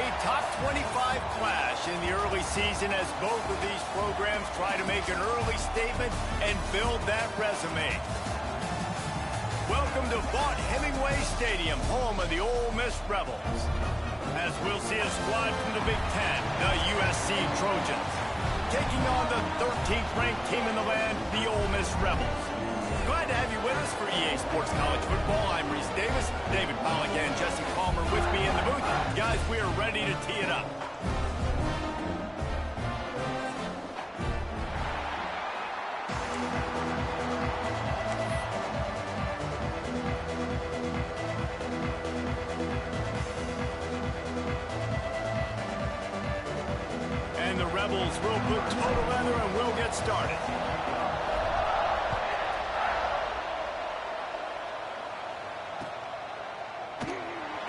A top 25 clash in the early season as both of these programs try to make an early statement and build that resume. Welcome to Vaught Hemingway Stadium, home of the Ole Miss Rebels. As we'll see a squad from the Big Ten, the USC Trojans, taking on the 13th ranked team in the land, the Ole Miss Rebels. Glad to have you with us for EA Sports College Football. I'm Reese Davis, David Pollack and Jesse Palmer with me in the booth. Guys, we are ready to tee it up. And the Rebels will put total leather and we'll get started.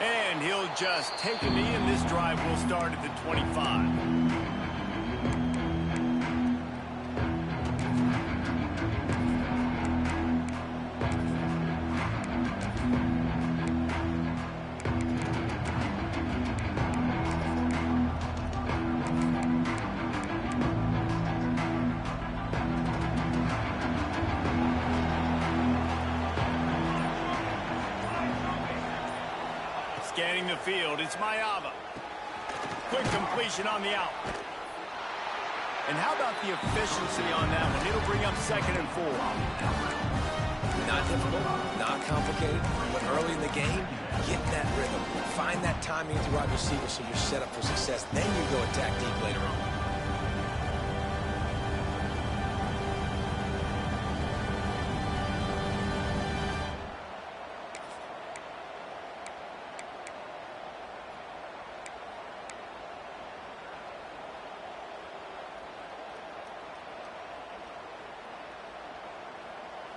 And he'll just take a knee, and this drive will start at the 25. Scanning the field, it's Mayava. Quick completion on the out. And how about the efficiency on that one? It'll bring up 2nd and 4. Not difficult, not complicated, but early in the game, get that rhythm. Find that timing to wide receiver so you're set up for success. Then you go attack deep later on.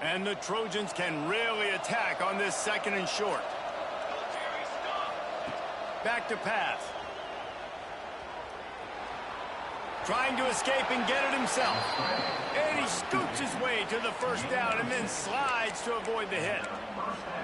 And the Trojans can really attack on this 2nd and short. Back to pass. Trying to escape and get it himself. And he scoots his way to the first down and then slides to avoid the hit.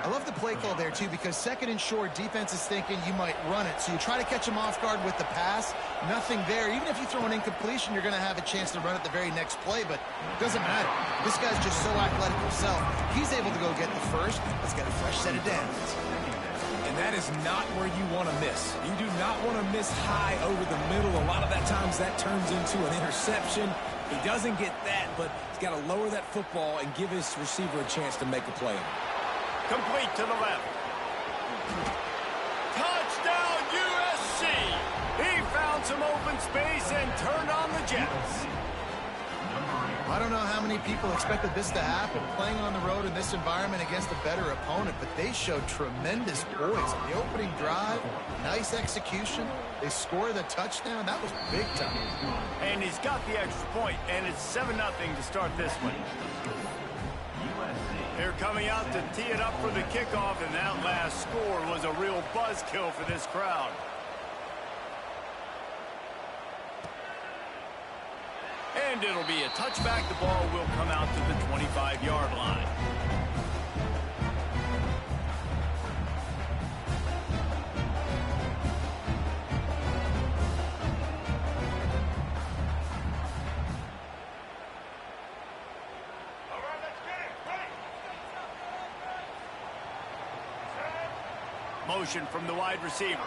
I love the play call there, too, because 2nd and short, defense is thinking you might run it. So you try to catch him off guard with the pass. Nothing there. Even if you throw an incompletion, you're going to have a chance to run it the very next play, but it doesn't matter. This guy's just so athletic himself. He's able to go get the first. Let's get a fresh set of downs. And that is not where you want to miss. You do not want to miss high over the middle. A lot of that times that turns into an interception. He doesn't get that, but he's got to lower that football and give his receiver a chance to make a play. Complete to the left. Touchdown, USC! He found some open space and turned on the Jets. I don't know how many people expected this to happen, playing on the road in this environment against a better opponent, but they showed tremendous poise. On the opening drive, nice execution. They score the touchdown. That was big time. And he's got the extra point, and it's 7-0 to start this one. They're coming out to tee it up for the kickoff, and that last score was a real buzzkill for this crowd. And it'll be a touchback. The ball will come out to the 25-yard line. Motion from the wide receiver.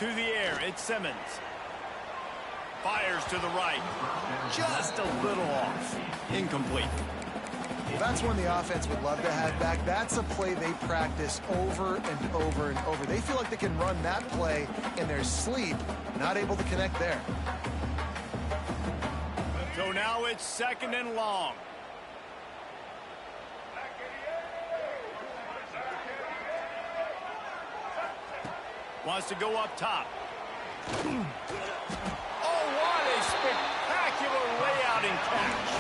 To the air, it's Simmons. Fires to the right. Just a little off. Incomplete. Well, that's one the offense would love to have back. That's a play they practice over and over and over. They feel like they can run that play in their sleep. Not able to connect there. So now it's 2nd and long. Wants to go up top. Oh, what a spectacular layout and catch.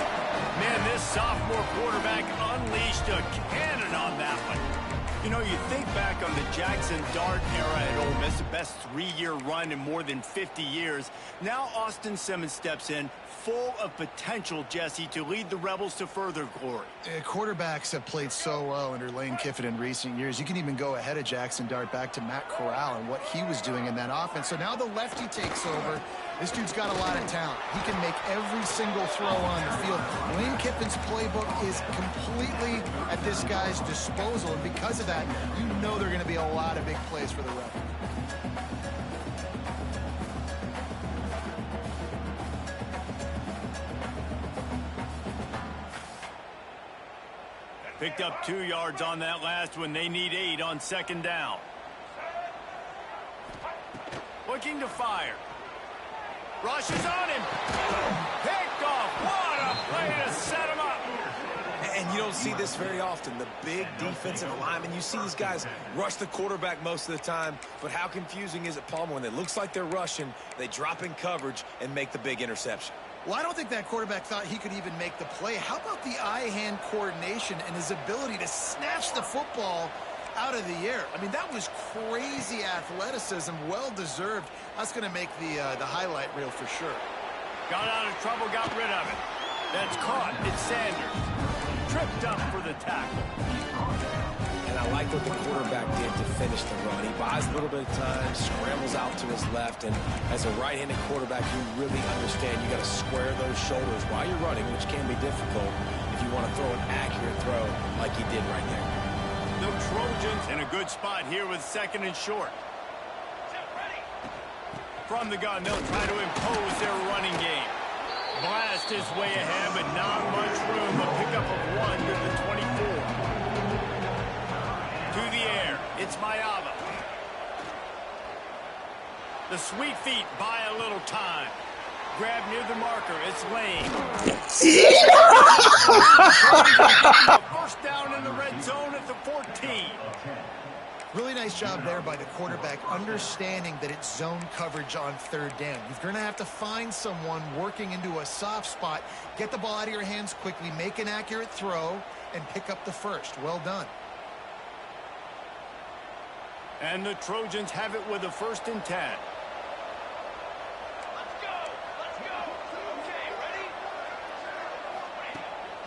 Man, this sophomore quarterback unleashed a cannon on that one. You know, you think back on the Jackson Dart era at Ole That's the best 3-year run in more than 50 years. Now Austin Simmons steps in, full of potential, Jesse, to lead the Rebels to further glory. Quarterbacks have played so well under Lane Kiffin in recent years. You can even go ahead of Jackson Dart back to Matt Corral and what he was doing in that offense. So now the lefty takes over. This dude's got a lot of talent. He can make every single throw on the field. Lane Kiffin's playbook is completely at this guy's disposal, and because of that, you know there are going to be a lot of big plays for the Rebels. Picked up 2 yards on that last one. They need 8 on second down. Looking to fire. Rushes on him. Picked off. What a play to set him up. And you don't see this very often. The big defensive linemen, you see these guys rush the quarterback most of the time, but how confusing is it, Palmer, when it looks like they're rushing, they drop in coverage and make the big interception? Well, I don't think that quarterback thought he could even make the play. How about the eye-hand coordination and his ability to snatch the football out of the air? I mean, that was crazy athleticism, well-deserved. That's going to make the highlight reel for sure. Got out of trouble, got rid of it. That's caught. It's Sanders. Tripped up for the tackle. And I like what the quarterback did to finish the run. He buys a little bit of time, scrambles out to his left, and as a right-handed quarterback, you really understand you got to square those shoulders while you're running, which can be difficult if you want to throw an accurate throw like he did right there. The Trojans in a good spot here with second and short. From the gun, they'll try to impose their running game. Blast his way ahead, but not much room. A pickup of 1 to the 24. To the air, it's Mayava. The sweet feet buy a little time. Grab near the marker, it's Lane. First down in the red zone at the 14. Really nice job there by the quarterback, understanding that it's zone coverage on third down. You're going to have to find someone working into a soft spot, get the ball out of your hands quickly, make an accurate throw, and pick up the first. Well done. And the Trojans have it with a 1st and 10.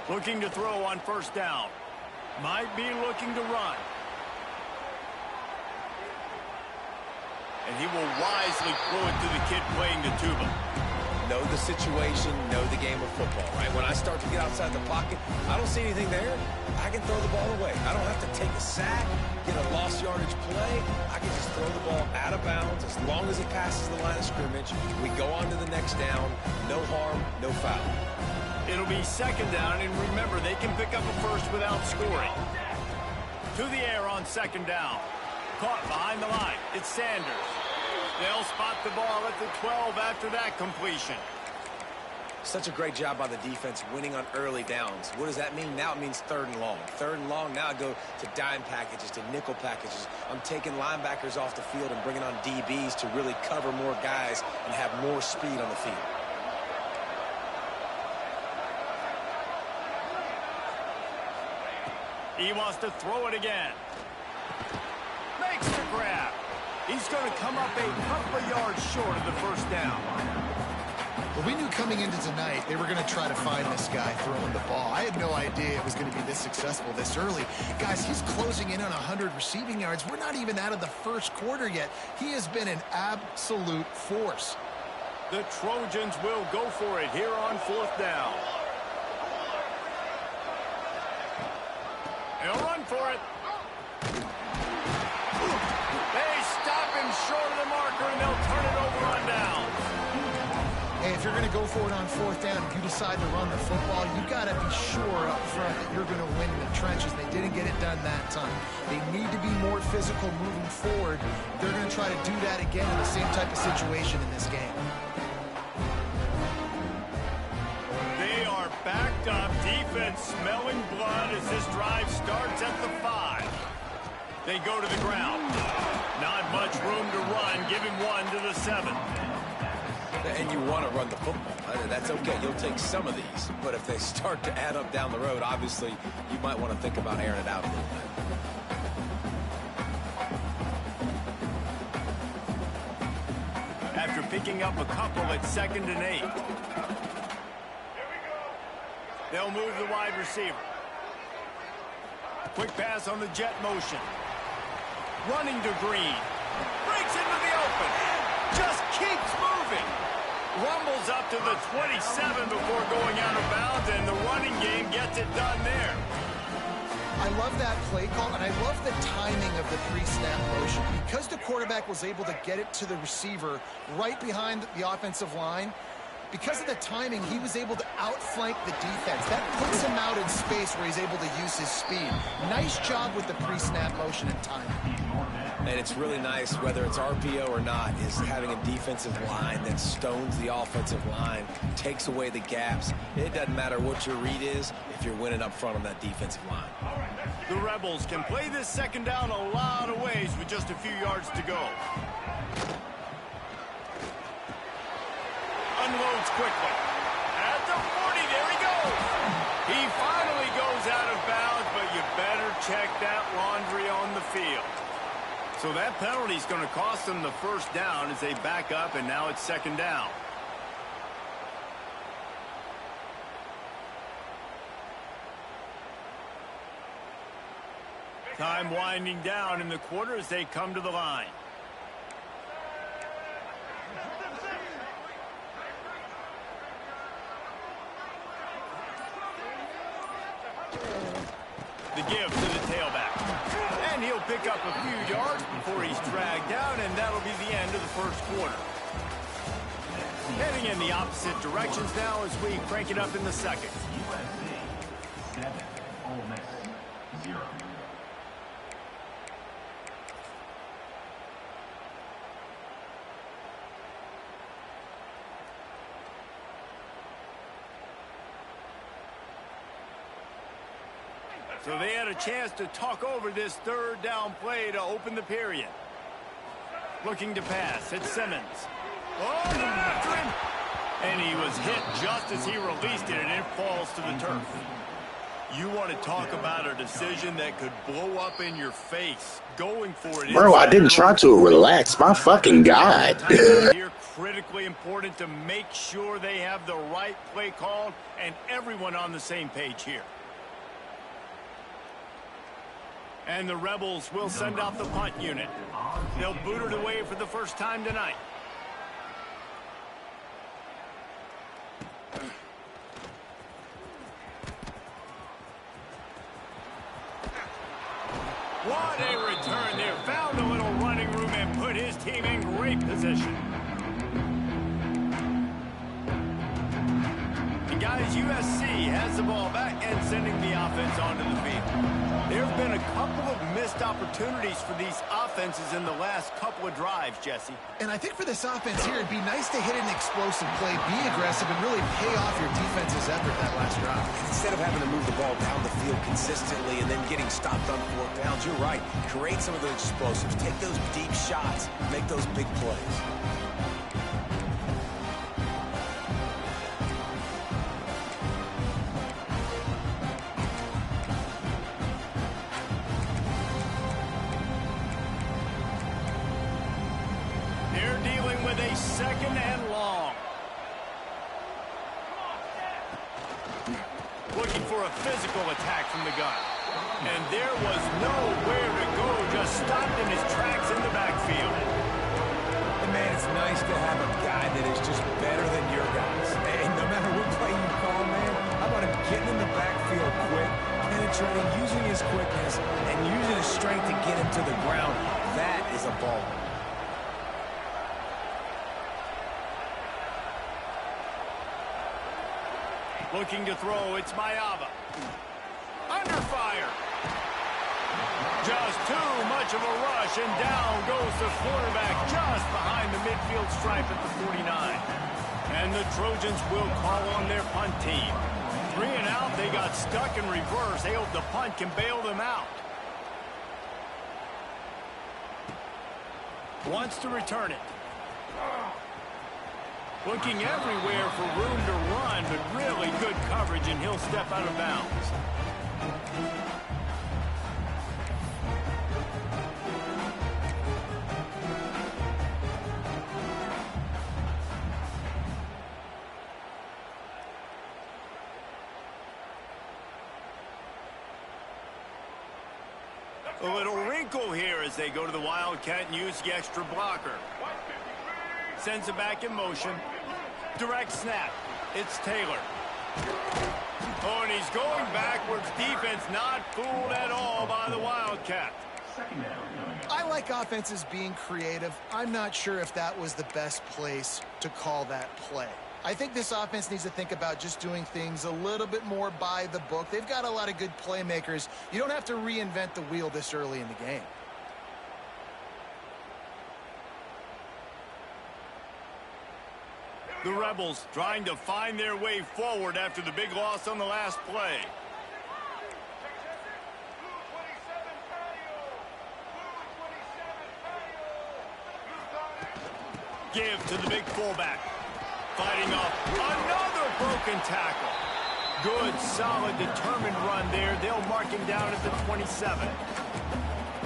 Looking to throw on 1st down. Might be looking to run. And he will wisely throw it to the kid playing the tuba. Know the situation, know the game of football, right? When I start to get outside the pocket, I don't see anything there. I can throw the ball away. I don't have to take a sack, get a lost yardage play. I can just throw the ball out of bounds as long as it passes the line of scrimmage. We go on to the next down. No harm, no foul. It'll be 2nd down, and remember, they can pick up a first without scoring. To the air on 2nd down. Caught behind the line. It's Sanders. They'll spot the ball at the 12 after that completion. Such a great job by the defense winning on early downs. What does that mean? Now it means 3rd and long. 3rd and long, now I go to dime packages, to nickel packages. I'm taking linebackers off the field and bringing on DBs to really cover more guys and have more speed on the field. He wants to throw it again. Makes the grab. He's going to come up a couple of yards short of the 1st down. Well, we knew coming into tonight they were going to try to find this guy throwing the ball. I had no idea it was going to be this successful this early. Guys, he's closing in on 100 receiving yards. We're not even out of the 1st quarter yet. He has been an absolute force. The Trojans will go for it here on 4th down. He'll run for it. They stop him short of the marker, and they'll turn it over on downs. Hey, if you're going to go for it on 4th down, if you decide to run the football, you got to be sure up front that you're going to win in the trenches. They didn't get it done that time. They need to be more physical moving forward. They're going to try to do that again in the same type of situation in this game. They are backed up. Defense smelling blood as this drive starts at the 5. They go to the ground. Not much room to run. Give him 1 to the 7. And you want to run the football. That's okay. You'll take some of these. But if they start to add up down the road, obviously, you might want to think about airing it out a little bit. after picking up a couple at 2nd and 8. They'll move the wide receiver. Quick pass on the jet motion. Running to Green. Breaks into the open. Just keeps moving. Rumbles up to the 27 before going out of bounds, and the running game gets it done there. I love that play call, and I love the timing of the pre-snap motion. Because the quarterback was able to get it to the receiver right behind the offensive line, because of the timing, he was able to outflank the defense. That puts him out in space where he's able to use his speed. Nice job with the pre-snap motion and timing. And it's really nice, whether it's RPO or not, is having a defensive line that stones the offensive line, takes away the gaps. It doesn't matter what your read is if you're winning up front on that defensive line. The Rebels can play this 2nd down a lot of ways with just a few yards to go. Unloads quickly. At the 40, there he goes. He finally goes out of bounds, but you better check that laundry on the field. So that penalty is going to cost them the 1st down as they back up, and now it's 2nd down. Time winding down in the quarter as they come to the line. The give to the tailback. And he'll pick up a few yards before he's dragged down, and that'll be the end of the 1st quarter. Heading in the opposite directions now as we crank it up in the 2nd. USC 7, Ole Miss 0. So they had a chance to talk over this 3rd down play to open the period. Looking to pass. It's Simmons. Oh, they're after him. And he was hit just as he released it, and it falls to the turf. You want to talk about a decision that could blow up in your face. Going for it. Bro, I didn't try to relax. My fucking God. Here, critically important to make sure they have the right play called and everyone on the same page here. And the Rebels will send out the punt unit. They'll boot it away for the 1st time tonight. What a return there. Found a little running room and put his team in great position. And guys, USC has the ball back and sending the offense onto the field. There have been a couple of missed opportunities for these offenses in the last couple of drives, Jesse. And I think for this offense here, it'd be nice to hit an explosive play, be aggressive, and really pay off your defense's effort that last drive. Instead of having to move the ball down the field consistently and then getting stopped on 4th downs, you're right. Create some of those explosives. Take those deep shots. Make those big plays. They're dealing with a 2nd and long. Looking for a physical attack from the gun. And there was nowhere to go, just stopped in his tracks in the backfield. And man, it's nice to have a guy that is just better than your guys. And no matter what play you call, man, how about him getting in the backfield quick, penetrating, using his quickness, and using his strength to get him to the ground. That is a ball. Looking to throw, it's Mayava. Under fire. Just too much of a rush, and down goes the quarterback just behind the midfield stripe at the 49. And the Trojans will call on their punt team. 3 and out, they got stuck in reverse. They hope the punt can bail them out. Wants to return it. Looking everywhere for room to run, but really good coverage, and he'll step out of bounds. A little wrinkle here as they go to the Wildcat and use the extra blocker. Sends it back in motion. Direct snap. It's Taylor. Oh, and he's going backwards. Defense not fooled at all by the Wildcat. I like offenses being creative. I'm not sure if that was the best place to call that play. I think this offense needs to think about just doing things a little bit more by the book. They've got a lot of good playmakers. You don't have to reinvent the wheel this early in the game. The Rebels trying to find their way forward after the big loss on the last play. Give to the big fullback. Fighting off another broken tackle. Good, solid, determined run there. They'll mark him down at the 27.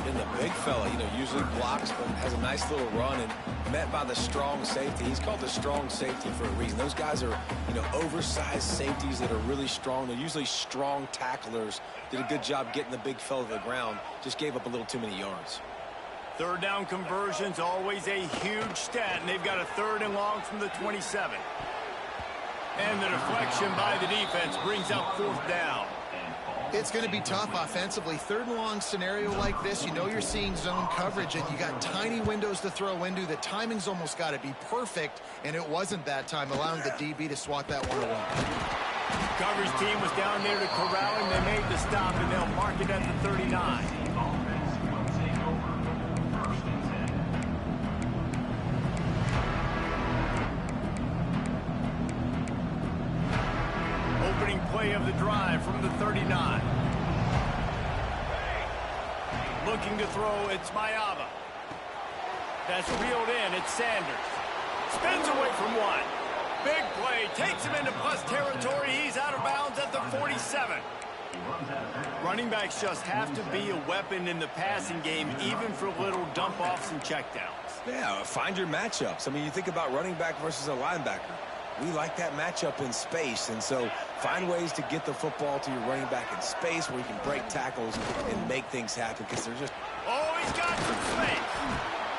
And the big fella, usually blocks, but has a nice little run and met by the strong safety. He's called the strong safety for a reason. Those guys are, oversized safeties that are really strong. They're usually strong tacklers. Did a good job getting the big fella to the ground. Just gave up a little too many yards. Third down conversion's always a huge stat, and they've got a 3rd and long from the 27. And the deflection by the defense brings up 4th down. It's going to be tough offensively. 3rd and long scenario like this, you're seeing zone coverage, and you got tiny windows to throw into. The timing's almost got to be perfect, and it wasn't that time, allowing the DB to swat that one away. Coverage team was down there to corral him. They made the stop, and they'll mark it at the 39. Opening play of the drive from the 39. Looking to throw, it's Mayava. That's reeled in, it's Sanders. Spins away from one. Big play, takes him into plus territory. He's out of bounds at the 47. Running backs just have to be a weapon in the passing game, even for little dump-offs and checkdowns. Yeah, find your matchups. You think about running back versus a linebacker. We like that matchup in space, and so find ways to get the football to your running back in space where you can break tackles and make things happen, because they're just... Oh, he's got some space.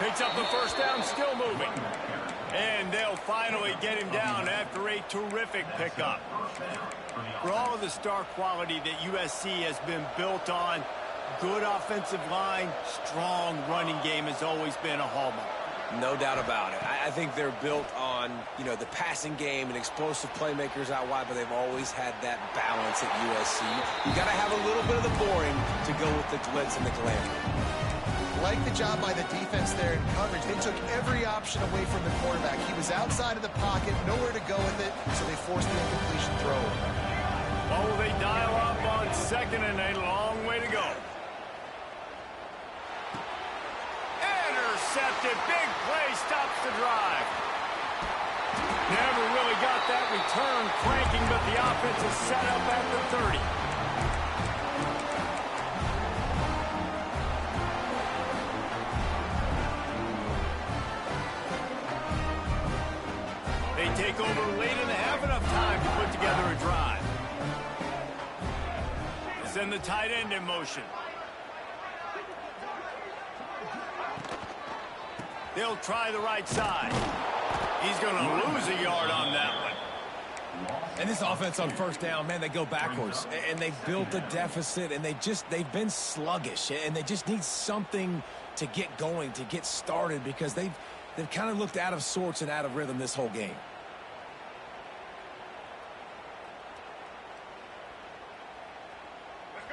Picks up the 1st down, still moving. And they'll finally get him down after a terrific pickup. For all of the star quality that USC has been built on, good offensive line, strong running game has always been a hallmark. No doubt about it. I think they're built on, the passing game and explosive playmakers out wide, but they've always had that balance at USC. You got to have a little bit of the boring to go with the glitz and the glamour. Like the job by the defense there in coverage. They took every option away from the quarterback. He was outside of the pocket, nowhere to go with it, so they forced the incompletion throw. Oh, they dial up on 2nd and a long way to go. Intercepted, big play, stops the drive. Never really got that return cranking, but the offense is set up at the 30. They take over late and have enough time to put together a drive. They send the tight end in motion. They'll try the right side. He's going to lose a yard on that one. And this offense on 1st down, man, they go backwards. And they've built a deficit, and they've been sluggish. And they just need something to get going, to get started, because they've kind of looked out of sorts and out of rhythm this whole game.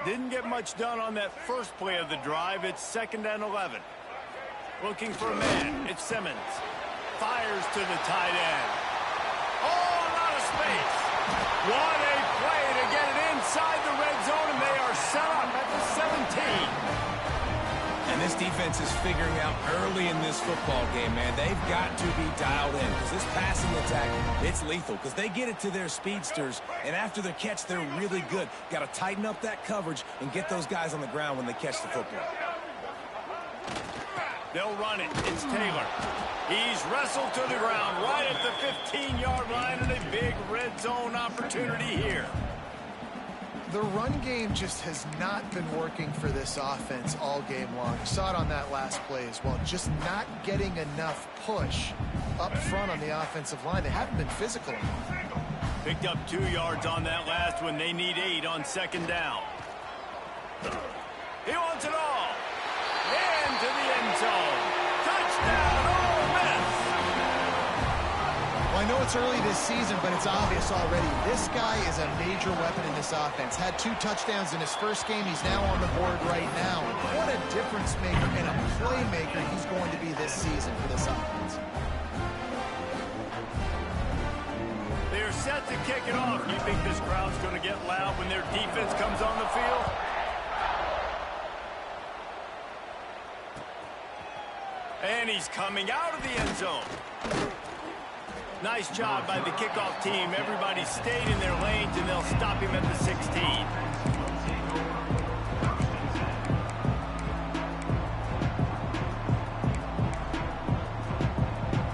Didn't get much done on that first play of the drive. It's 2nd and 11. Looking for a man. It's Simmons. Fires to the tight end. Oh, a lot of space. What a play to get it inside the red zone, and they are set up at the 17. And this defense is figuring out early in this football game, man. They've got to be dialed in, because this passing attack, it's lethal, because they get it to their speedsters, and after the catch, they're really good. Got to tighten up that coverage and get those guys on the ground when they catch the football. They'll run it. It's Taylor. He's wrestled to the ground right at the 15-yard line, and a big red zone opportunity here. The run game just has not been working for this offense all game long. You saw it on that last play as well. Just not getting enough push up front on the offensive line. They haven't been physical enough. Picked up 2 yards on that last one. They need 8 on second down. He wants it all. Into the end zone. Touchdown, Ole Miss. Well, I know it's early this season, but it's obvious already. This guy is a major weapon in this offense. Had 2 touchdowns in his first game. He's now on the board right now. What a difference maker and a playmaker he's going to be this season for this offense. They're set to kick it off. You think this crowd's going to get loud when their defense comes on the field? And he's coming out of the end zone. Nice job by the kickoff team. Everybody stayed in their lanes, and they'll stop him at the 16.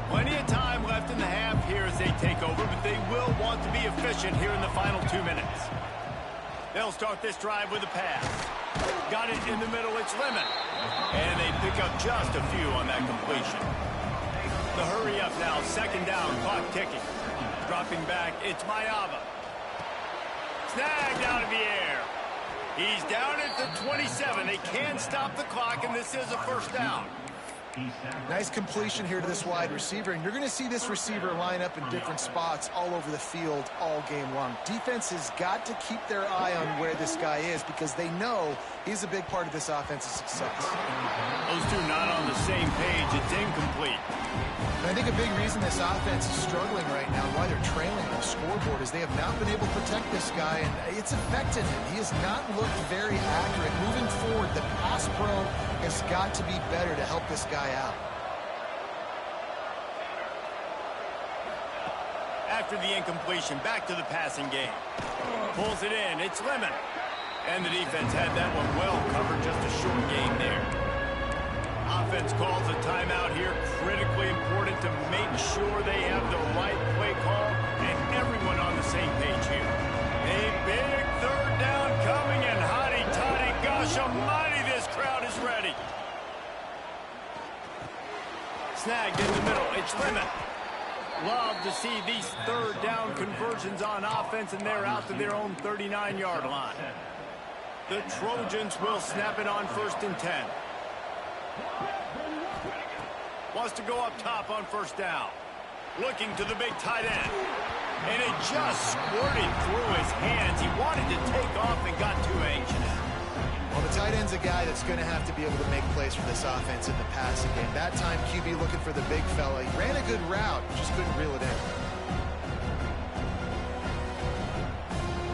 Plenty of time left in the half here as they take over, but they will want to be efficient here in the final 2 minutes. They'll start this drive with a pass. Got it in the middle, it's Lemon. And they pick up just a few on that completion. The hurry up now, second down, clock ticking. Dropping back, it's Mayava. Snagged out of the air. He's down at the 27. They can stop the clock, and this is a first down. Nice completion here to this wide receiver, and you're going to see this receiver line up in different spots all over the field all game long. Defense has got to keep their eye on where this guy is because they know he's a big part of this offense's success. Those two not on the same page. It's incomplete. And I think a big reason this offense is struggling right now, why they're trailing on the scoreboard, is they have not been able to protect this guy, and it's affected him. He has not looked very accurate. Moving forward, the pass pro has got to be better to help this guy out. After the incompletion, back to the passing game. Pulls it in, it's Lemon. And the defense had that one well covered, just a short game there. Offense calls a timeout here, critically important to make sure they have the right play call and everyone on the same page here. A big third down coming, and hotty-toddy, gosh almighty, this crowd is ready. Snagged in the middle, it's Lemon. Love to see these third down conversions on offense, and they're out to their own 39-yard line. The Trojans will snap it on 1st and 10. Wants to go up top on first down. Looking to the big tight end. And it just squirted through his hands. He wanted to take off and got too anxious. Well, the tight end's a guy that's going to have to be able to make plays for this offense in the passing game. That time, QB looking for the big fella. He ran a good route, just couldn't reel it in.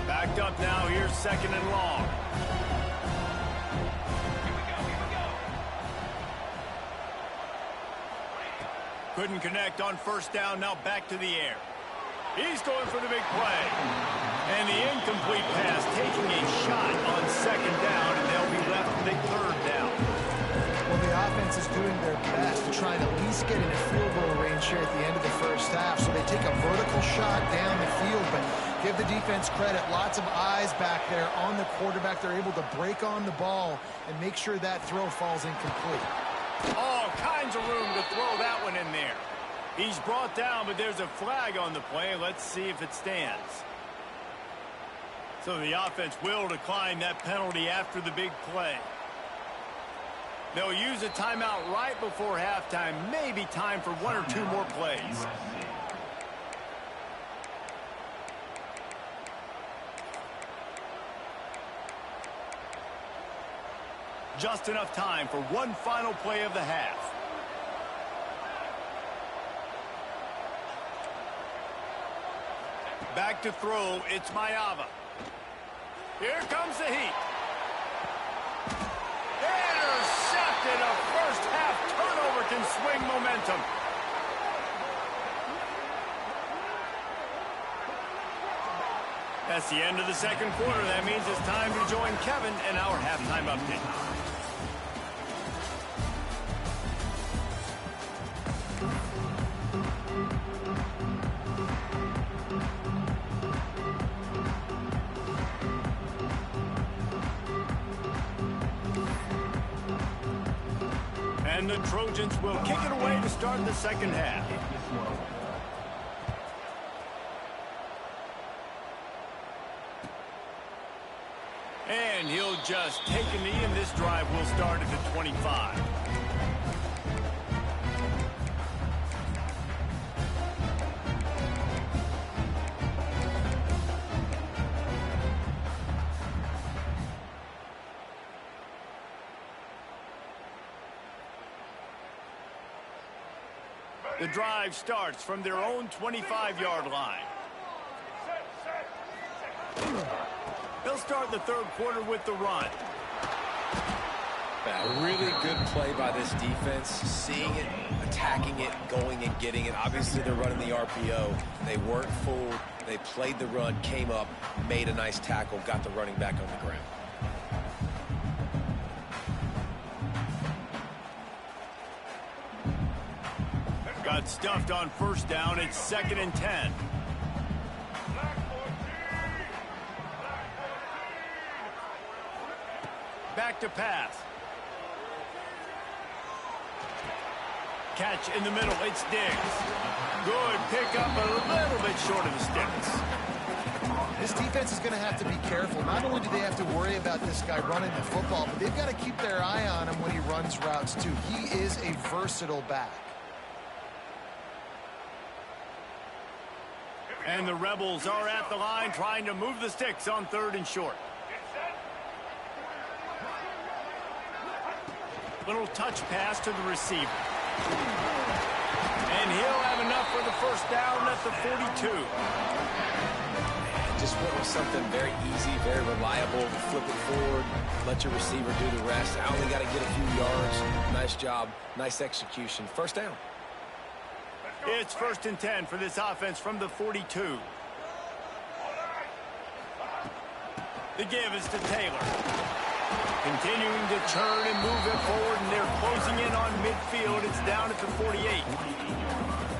Backed up now. Here's second and long. Couldn't connect on first down. Now back to the air. He's going for the big play. And the incomplete pass taking a shot on second down, and they'll be left with a third down. Well, the offense is doing their best to try and at least get into field goal range here at the end of the first half. So they take a vertical shot down the field, but give the defense credit. Lots of eyes back there on the quarterback. They're able to break on the ball and make sure that throw falls incomplete. All kinds of room to throw that one in there. He's brought down, but there's a flag on the play. Let's see if it stands. So the offense will decline that penalty after the big play. They'll use a timeout right before halftime. Maybe time for 1 or 2 more plays. Just enough time for one final play of the half. Back to throw, it's Mayava. Here comes the heat. Intercepted. A first half turnover can swing momentum. That's the end of the second quarter. That means it's time to join Kevin in our halftime update. And the Trojans will kick it away to start the second half. And he'll just take a knee, and this drive will start at the 25. The drive starts from their own 25-yard line. They'll start the third quarter with the run. A really good play by this defense, seeing it, attacking it, going and getting it. Obviously, they're running the RPO. They weren't fooled. They played the run, came up, made a nice tackle, got the running back on the ground. Got stuffed on first down. It's 2nd and 10. Back to pass. Catch in the middle. It's Diggs. Good pickup, a little bit short of the sticks. This defense is going to have to be careful. Not only do they have to worry about this guy running the football, but they've got to keep their eye on him when he runs routes too. He is a versatile back. And the Rebels are at the line trying to move the sticks on 3rd and short. Little touch pass to the receiver. And he'll have enough for the first down at the 42. Just went with something very easy, very reliable. Flip it forward, let your receiver do the rest. I only got to get a few yards. Nice job, nice execution. First down. It's 1st and 10 for this offense from the 42. The give is to Taylor. Continuing to turn and move it forward, and they're closing in on midfield. It's down at the 48.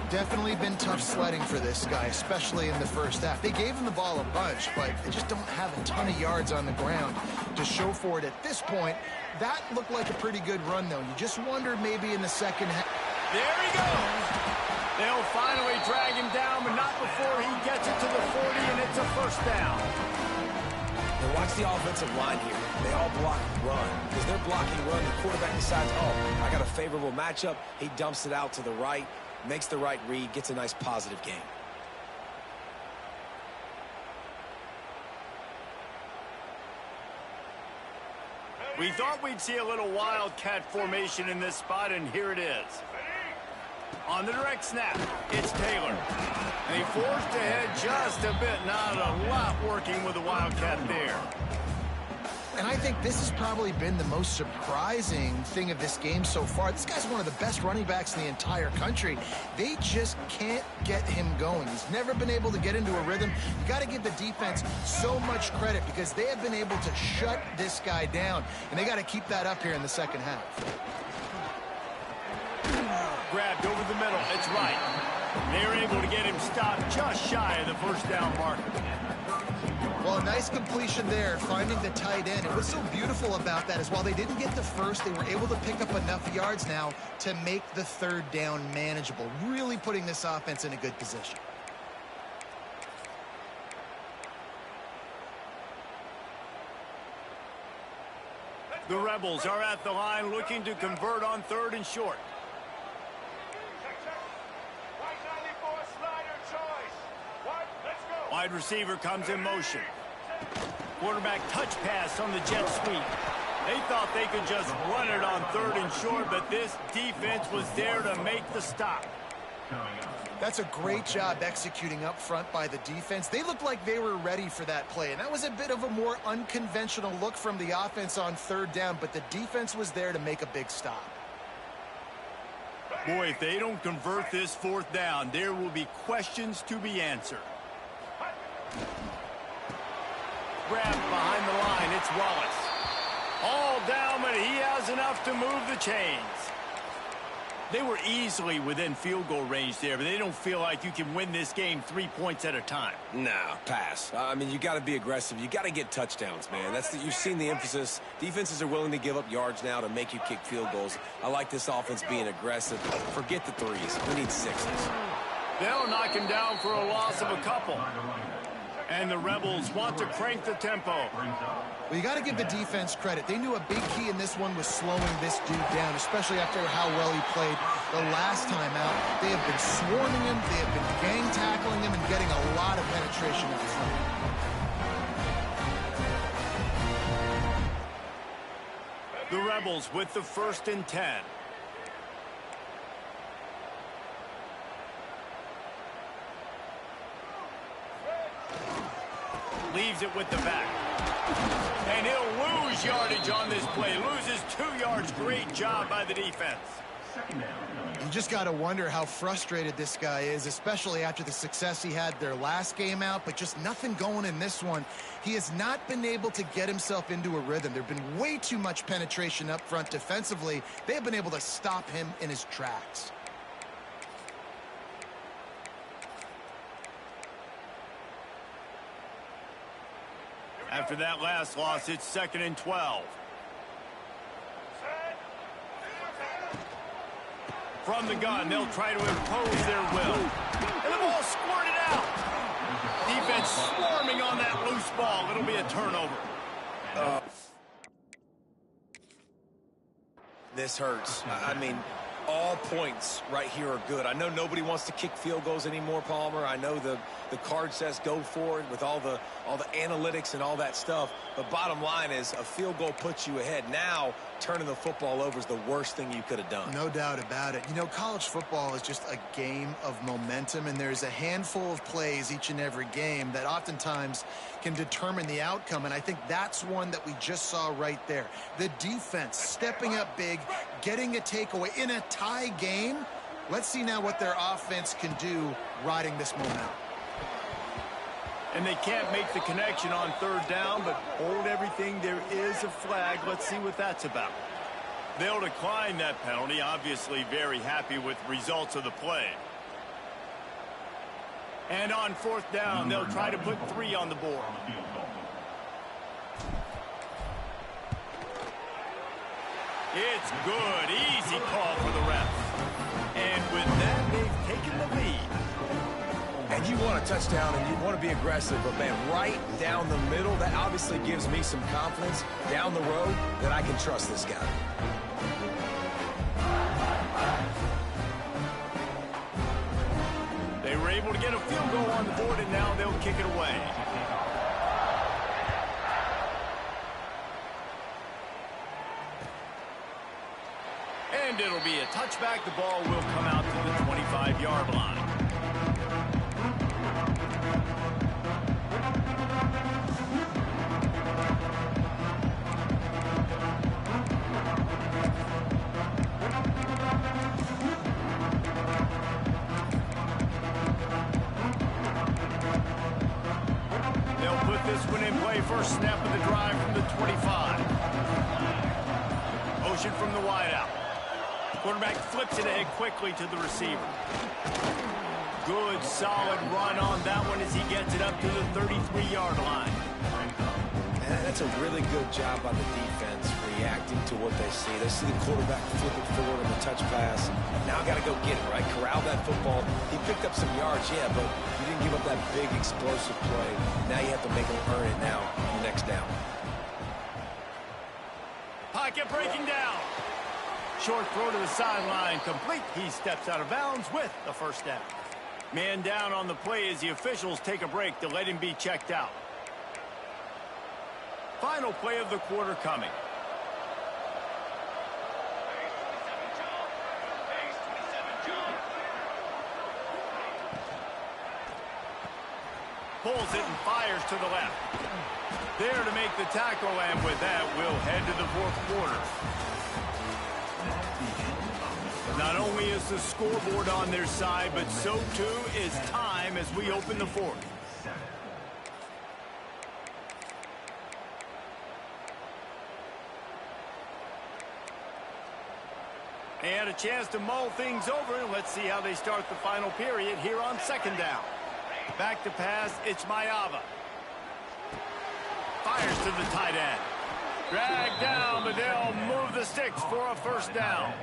Definitely been tough sledding for this guy, especially in the first half. They gave him the ball a bunch, but they just don't have a ton of yards on the ground to show for it at this point. That looked like a pretty good run, though. You just wondered maybe in the second half. There he goes. They'll finally drag him down, but not before he gets it to the 40, and it's a first down. And watch the offensive line here. They all block run. Because they're blocking run, the quarterback decides, oh, I got a favorable matchup. He dumps it out to the right, makes the right read, gets a nice positive gain. We thought we'd see a little wildcat formation in this spot, and here it is. On the direct snap, it's Taylor. And he forced ahead just a bit. Not a lot working with the wildcat there. And I think this has probably been the most surprising thing of this game so far. This guy's one of the best running backs in the entire country. They just can't get him going. He's never been able to get into a rhythm. You got to give the defense so much credit because they have been able to shut this guy down. And they got to keep that up here in the second half. Grabbed over the middle. It's right. They're able to get him stopped just shy of the first down marker. Well, a nice completion there, finding the tight end. And what's so beautiful about that is while they didn't get the first, they were able to pick up enough yards now to make the third down manageable, really putting this offense in a good position. The Rebels are at the line looking to convert on 3rd and short. Wide receiver comes in motion. Quarterback touch pass on the jet sweep. They thought they could just run it on 3rd and short, but this defense was there to make the stop. That's a great job executing up front by the defense. They looked like they were ready for that play, and that was a bit of a more unconventional look from the offense on 3rd down, but the defense was there to make a big stop. Boy, if they don't convert this 4th down, there will be questions to be answered. Grabbed behind the line, it's Wallace. All down, but he has enough to move the chains. They were easily within field goal range there, but they don't feel like you can win this game 3 points at a time. Nah, pass. I mean, you got to be aggressive. You got to get touchdowns, man. You've seen the emphasis. Defenses are willing to give up yards now to make you kick field goals. I like this offense being aggressive. Forget the threes. We need sixes. They'll knock him down for a loss of a couple. And the Rebels want to crank the tempo. Well, you got to give the defense credit. They knew a big key in this one was slowing this dude down, especially after how well he played the last time out. They have been swarming him, they have been gang tackling him, and getting a lot of penetration up front. The Rebels with the 1st and 10. Leaves it with the back. And he'll lose yardage on this play. Loses 2 yards. Great job by the defense. You just got to wonder how frustrated this guy is, especially after the success he had their last game out, but just nothing going in this one. He has not been able to get himself into a rhythm. There have been way too much penetration up front defensively. They have been able to stop him in his tracks. After that last loss, it's 2nd and 12. From the gun, they'll try to impose their will. And the ball squirted out. Defense swarming on that loose ball. It'll be a turnover. This hurts. I mean, all points right here are good. I know nobody wants to kick field goals anymore, Palmer. I know the card says go for it with all the analytics and all that stuff. But bottom line is a field goal puts you ahead. Now, turning the football over is the worst thing you could have done. No doubt about it. You know, college football is just a game of momentum, and there's a handful of plays each and every game that oftentimes can determine the outcome, and I think that's one that we just saw right there. The defense stepping up big, getting a takeaway in a tie game. Let's see now what their offense can do riding this momentum. And they can't make the connection on 3rd down, but hold everything. There is a flag. Let's see what that's about. They'll decline that penalty. Obviously very happy with results of the play. And on 4th down, they'll try to put 3 on the board. It's good. Easy call for the refs. And with that, they've taken the lead. And you want a touchdown and you want to be aggressive, but man, right down the middle, that obviously gives me some confidence down the road that I can trust this guy. They were able to get a field goal on the board, and now they'll kick it away. And it'll be a touchback. The ball will come out to the 25-yard line. They'll put this one in play. First snap of the drive from the 25. Motion from the wideout. Quarterback flips it ahead quickly to the receiver. Good, solid run on that one as he gets it up to the 33-yard line. And that's a really good job by the defense reacting to what they see. They see the quarterback flip it forward on the touch pass. Now got to go get it, right? Corral that football. He picked up some yards, yeah, but you didn't give up that big explosive play. Now you have to make him earn it now on the next down. Pocket breaking down. Short throw to the sideline, complete. He steps out of bounds with the first down. Man down on the play as the officials take a break to let him be checked out. Final play of the quarter coming. Pulls it and fires to the left. There to make the tackle, and with that, we'll head to the 4th quarter. Not only is the scoreboard on their side, but so too is time as we open the 4th. And a a chance to mull things over, and let's see how they start the final period here on second down. Back to pass, it's Mayava. Fires to the tight end. Dragged down, but they'll move the sticks for a first down.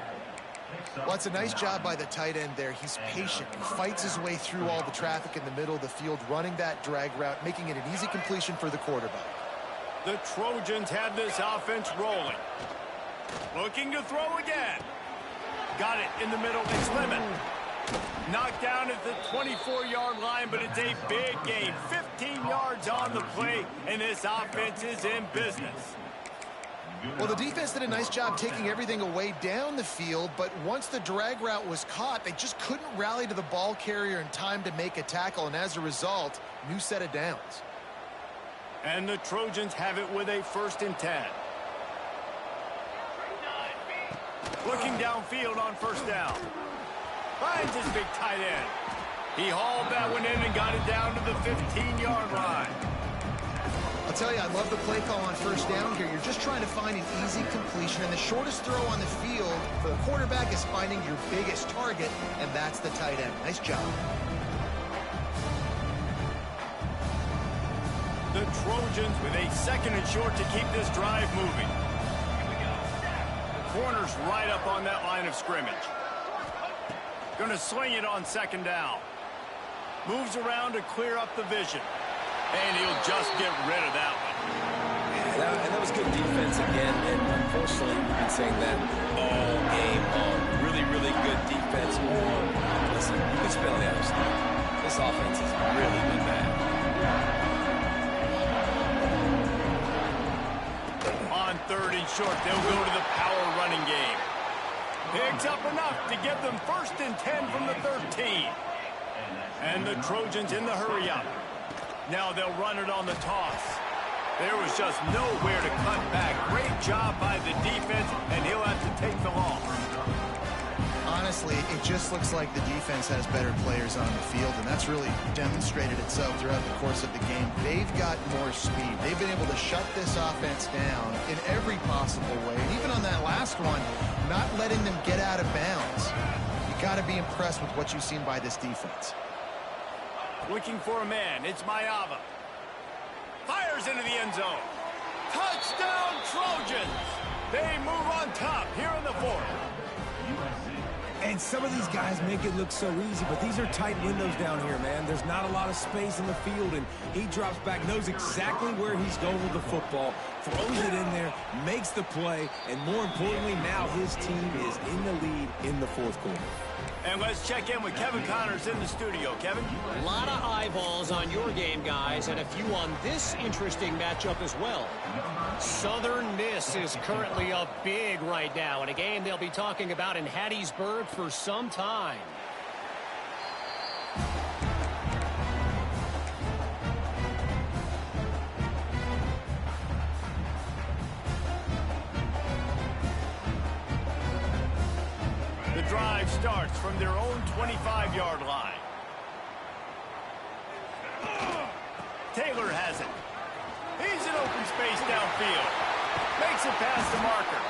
Well, it's a nice job by the tight end there. He's patient. He fights his way through all the traffic in the middle of the field, running that drag route, making it an easy completion for the quarterback. The Trojans have this offense rolling. Looking to throw again. Got it in the middle. It's Lemon. Knocked down at the 24-yard line, but it's a big gain. 15 yards on the play, and this offense is in business. Well, the defense did a nice job taking everything away down the field, but once the drag route was caught, they just couldn't rally to the ball carrier in time to make a tackle, and as a result, new set of downs. And the Trojans have it with a 1st and 10. Looking downfield on first down. Finds his big tight end. He hauled that one in and got it down to the 15-yard line. I'll tell you, I love the play call on first down here. You're just trying to find an easy completion, and the shortest throw on the field for the quarterback is finding your biggest target, and that's the tight end. Nice job. The Trojans with a 2nd and short to keep this drive moving. The corner's right up on that line of scrimmage. Going to swing it on 2nd down. Moves around to clear up the vision. And he'll just get rid of that one. And that was good defense again. And unfortunately, we've been saying that all game long. Really, really good defense. Listen, you can spell the other stuff. This offense has really been bad. On 3rd and short, they'll go to the power running game. Picks up enough to give them 1st and 10 from the 13. And the Trojans in the hurry up. Now they'll run it on the toss. There was just nowhere to cut back. Great job by the defense, and he'll have to take the loss. Honestly, it just looks like the defense has better players on the field, and that's really demonstrated itself throughout the course of the game. They've got more speed. They've been able to shut this offense down in every possible way. And even on that last one, not letting them get out of bounds. You got to be impressed with what you've seen by this defense. Looking for a man. It's Mayava. Fires into the end zone. Touchdown, Trojans! They move on top here in the 4th. And some of these guys make it look so easy, but these are tight windows down here, man. There's not a lot of space in the field, and he drops back, knows exactly where he's going with the football, throws it in there, makes the play, and more importantly, now his team is in the lead in the 4th quarter. And let's check in with Kevin Connors in the studio. Kevin? A lot of eyeballs on your game, guys, and a few on this interesting matchup as well. Southern Miss is currently up big right now in a game they'll be talking about in Hattiesburg for some time. The drive starts from their own 25-yard line. Taylor has it. He's in open space downfield. Makes it past the marker.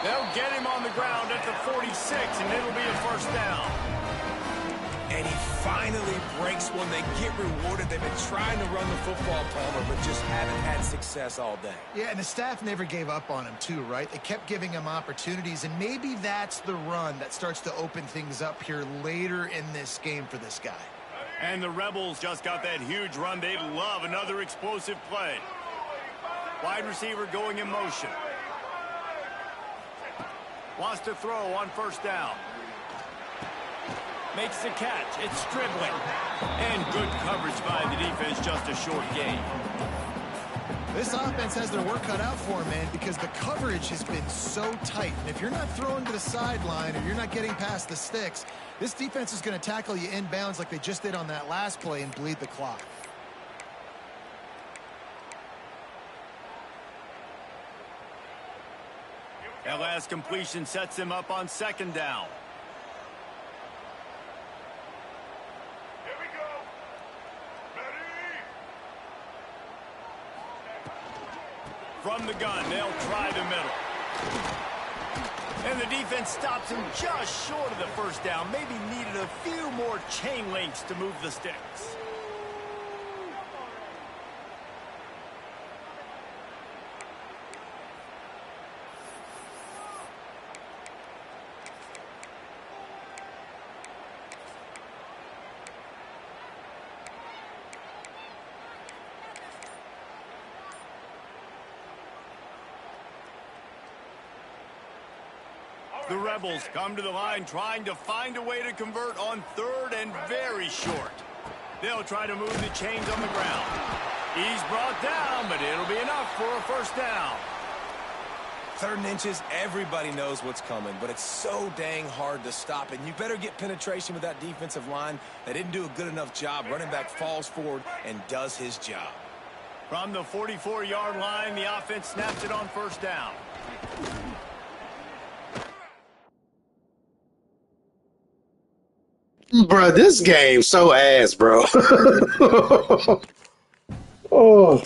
They'll get him on the ground at the 46, and it'll be a first down. And he finally breaks one. They get rewarded. They've been trying to run the football, Palmer, but just haven't had success all day. Yeah, and the staff never gave up on him, too, right? They kept giving him opportunities, and maybe that's the run that starts to open things up here later in this game for this guy. And the Rebels just got that huge run. They love another explosive play. Wide receiver going in motion. Wants to throw on first down. Makes the catch. It's Stribling. And good coverage by the defense, just a short gain. This offense has their work cut out for them, man, because the coverage has been so tight. And if you're not throwing to the sideline or you're not getting past the sticks, this defense is going to tackle you inbounds like they just did on that last play and bleed the clock. That last completion sets him up on second down. Here we go. Ready? From the gun, they'll try the middle. And the defense stops him just short of the first down. Maybe needed a few more chain links to move the sticks. The Rebels come to the line trying to find a way to convert on third and very short. They'll try to move the chains on the ground. He's brought down, but it'll be enough for a first down. 3rd and inches, everybody knows what's coming, but it's so dang hard to stop. And you better get penetration with that defensive line. They didn't do a good enough job. Running back falls forward and does his job. From the 44-yard line, the offense snaps it on first down. Bro, this game so ass, bro. Oh.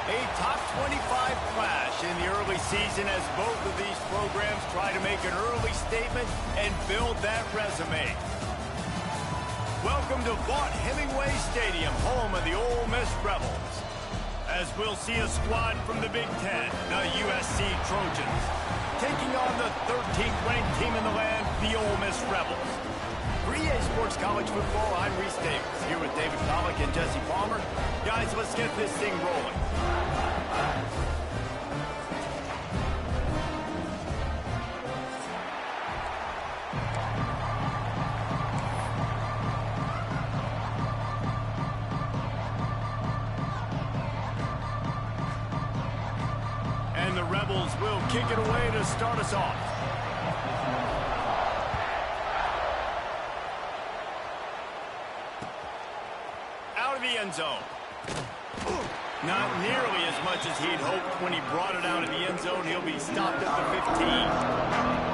A top 25 clash in the early season as both of these programs try to make an early statement and build that resume. Welcome to Vaught-Hemingway Stadium, home of the Ole Miss Rebels. As we'll see a squad from the Big Ten, the USC Trojans, taking on the 13th ranked team in the land, the Ole Miss Rebels. For EA Sports College Football, I'm Reese Davis, here with David Pollack and Jesse Palmer. Guys, let's get this thing rolling. And the Rebels will kick it away to start us off. Out of the end zone. Not nearly as much as he'd hoped when he brought it out of the end zone. He'll be stopped at the 15.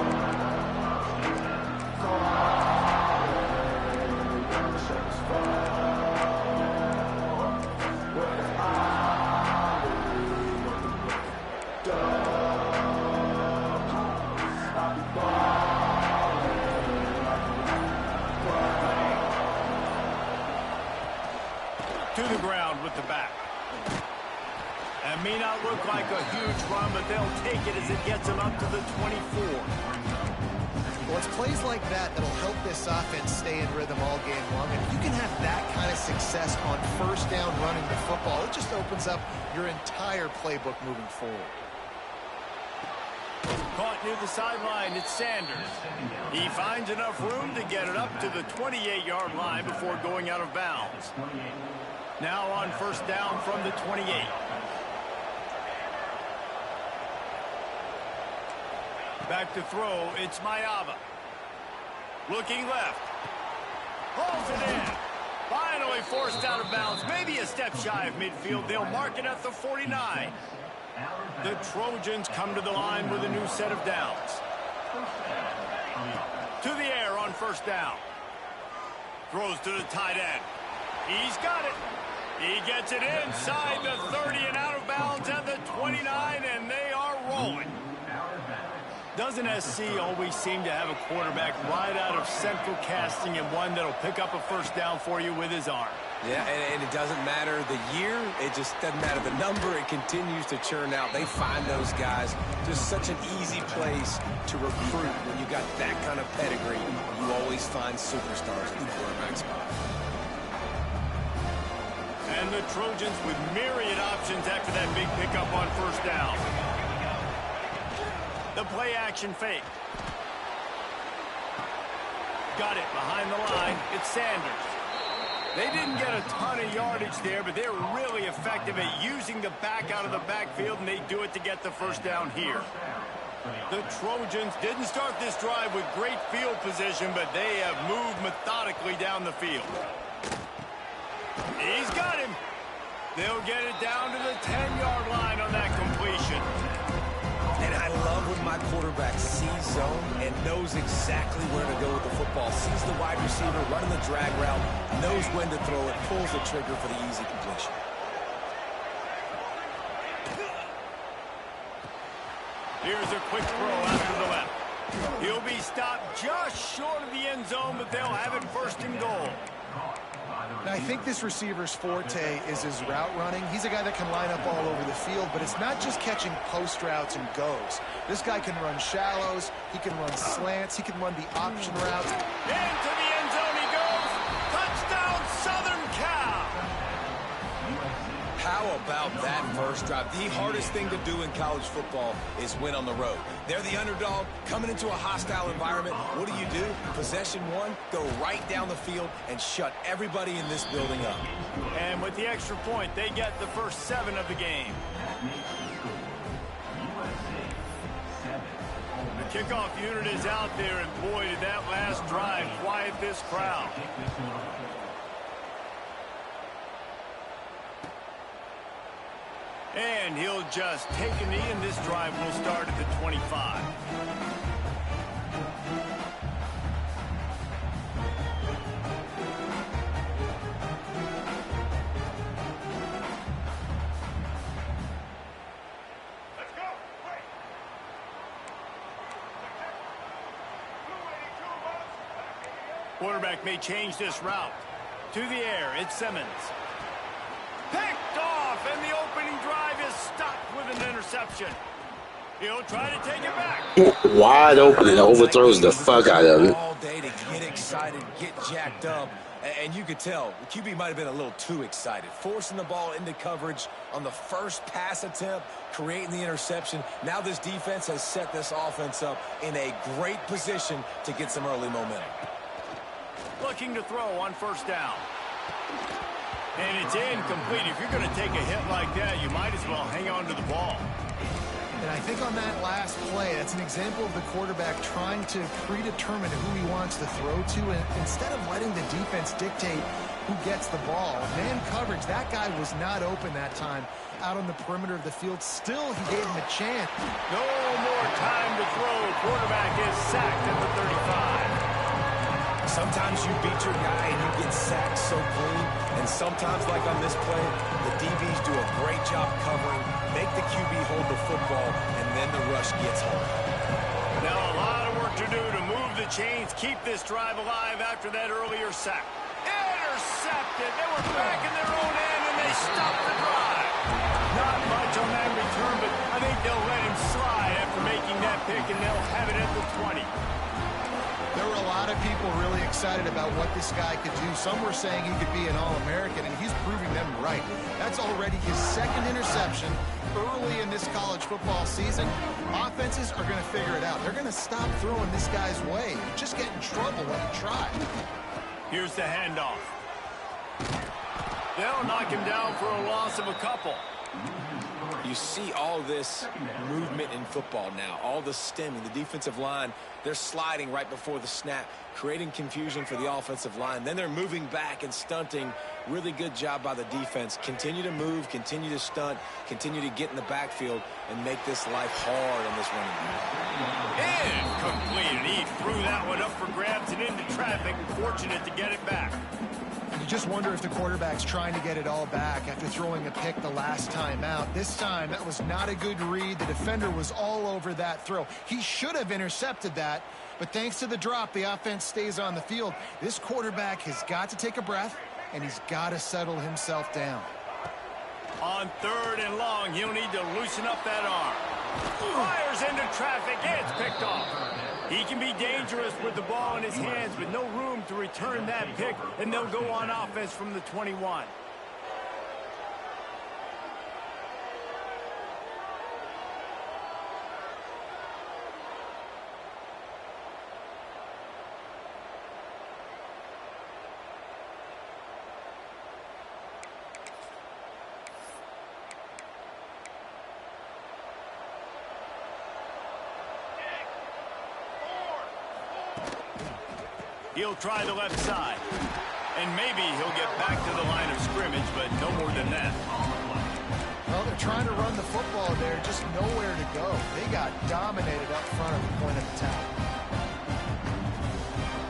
To the ground with the back. That may not look like a huge run, but they'll take it as it gets them up to the 24. Well, it's plays like that that'll help this offense stay in rhythm all game long. And if you can have that kind of success on first down running the football, it just opens up your entire playbook moving forward. Caught near the sideline, it's Sanders. He finds enough room to get it up to the 28-yard line before going out of bounds. Now on first down from the 28. Back to throw, it's Mayava. Looking left. Pulls it in. Finally forced out of bounds. Maybe a step shy of midfield. They'll mark it at the 49. The Trojans come to the line with a new set of downs. To the air on first down. Throws to the tight end. He's got it. He gets it inside the 30 and out of bounds at the 29, and they are rolling. Doesn't SC always seem to have a quarterback right out of central casting and one that'll pick up a first down for you with his arm? Yeah, and it doesn't matter the year. It just doesn't matter the number. It continues to churn out. They find those guys. Just such an easy place to recruit when you got that kind of pedigree. You always find superstars at the quarterback spot. And the Trojans with myriad options after that big pickup on first down. The play-action fake. Got it behind the line. It's Sanders. They didn't get a ton of yardage there, but they're really effective at using the back out of the backfield, and they do it to get the first down here. The Trojans didn't start this drive with great field position, but they have moved methodically down the field. He's got him. They'll get it down to the 10-yard line on that completion. And I love when my quarterback sees zone and knows exactly where to go with the football. Sees the wide receiver running the drag route, knows when to throw it, pulls the trigger for the easy completion. Here's a quick throw out to the left. He'll be stopped just short of the end zone, but they'll have it first and goal. Now, I think this receiver's forte is his route running. He's a guy that can line up all over the field, but it's not just catching post routes and goes. This guy can run shallows, he can run slants, he can run the option routes. Into the end zone he goes. Touchdown, Southern Cal. How about that first drive? The hardest thing to do in college football is win on the road. They're the underdog, coming into a hostile environment. What do? Possession one, go right down the field and shut everybody in this building up. And with the extra point, they get the first 7 of the game. The kickoff unit is out there, and boy, did that last drive quiet this crowd. And he'll just take a knee, and this drive will start at the 25. Let's go. Wait. Quarterback may change this route. To the air, it's Simmons. Picked off, and the opening drive is stopped with an interception. He'll try to take it back. Wide open and overthrows the fuck out of him. All day to get excited, get jacked up. And you could tell, the QB might have been a little too excited. Forcing the ball into coverage on the first pass attempt, creating the interception. Now this defense has set this offense up in a great position to get some early momentum. Looking to throw on first down. And it's incomplete. If you're going to take a hit like that, you might as well hang on to the ball. And I think on that last play, that's an example of the quarterback trying to predetermine who he wants to throw to, and instead of letting the defense dictate who gets the ball. Man coverage, that guy was not open that time out on the perimeter of the field. Still, he gave him a chance. No more time to throw. Quarterback is sacked at the 35. Sometimes you beat your guy and you get sacked so clean. And sometimes, like on this play, the DBs do a great job covering, make the QB hold the football, and then the rush gets home. Now a lot of work to do to move the chains, keep this drive alive after that earlier sack. Intercepted. They were back in their own end, and they stopped the drive. Not much on that return, but I think they'll let him slide after making that pick, and they'll have it at the 20. There were a lot of people really excited about what this guy could do. Some were saying he could be an All-American, and he's proving them right. That's already his second interception early in this college football season. Offenses are going to figure it out. They're going to stop throwing this guy's way. He'll just get in trouble when he tries. Here's the handoff. They'll knock him down for a loss of a couple. You see all this movement in football now, all the stemming, the defensive line, they're sliding right before the snap, creating confusion for the offensive line. Then they're moving back and stunting. Really good job by the defense. Continue to move, continue to stunt, continue to get in the backfield and make this life hard on this running back. Incomplete. He threw that one up for grabs and into traffic. Fortunate to get it back. You just wonder if the quarterback's trying to get it all back after throwing a pick the last time out. This time, that was not a good read. The defender was all over that throw. He should have intercepted that, but thanks to the drop, the offense stays on the field. This quarterback has got to take a breath, and he's got to settle himself down. On 3rd and long, he'll need to loosen up that arm. Fires into traffic. It's picked off. He can be dangerous with the ball in his hands, but no room to return that pick, and they'll go on offense from the 21. He'll try the left side. And maybe he'll get back to the line of scrimmage, but no more than that. Well, they're trying to run the football there, just nowhere to go. They got dominated up front at the point of attack.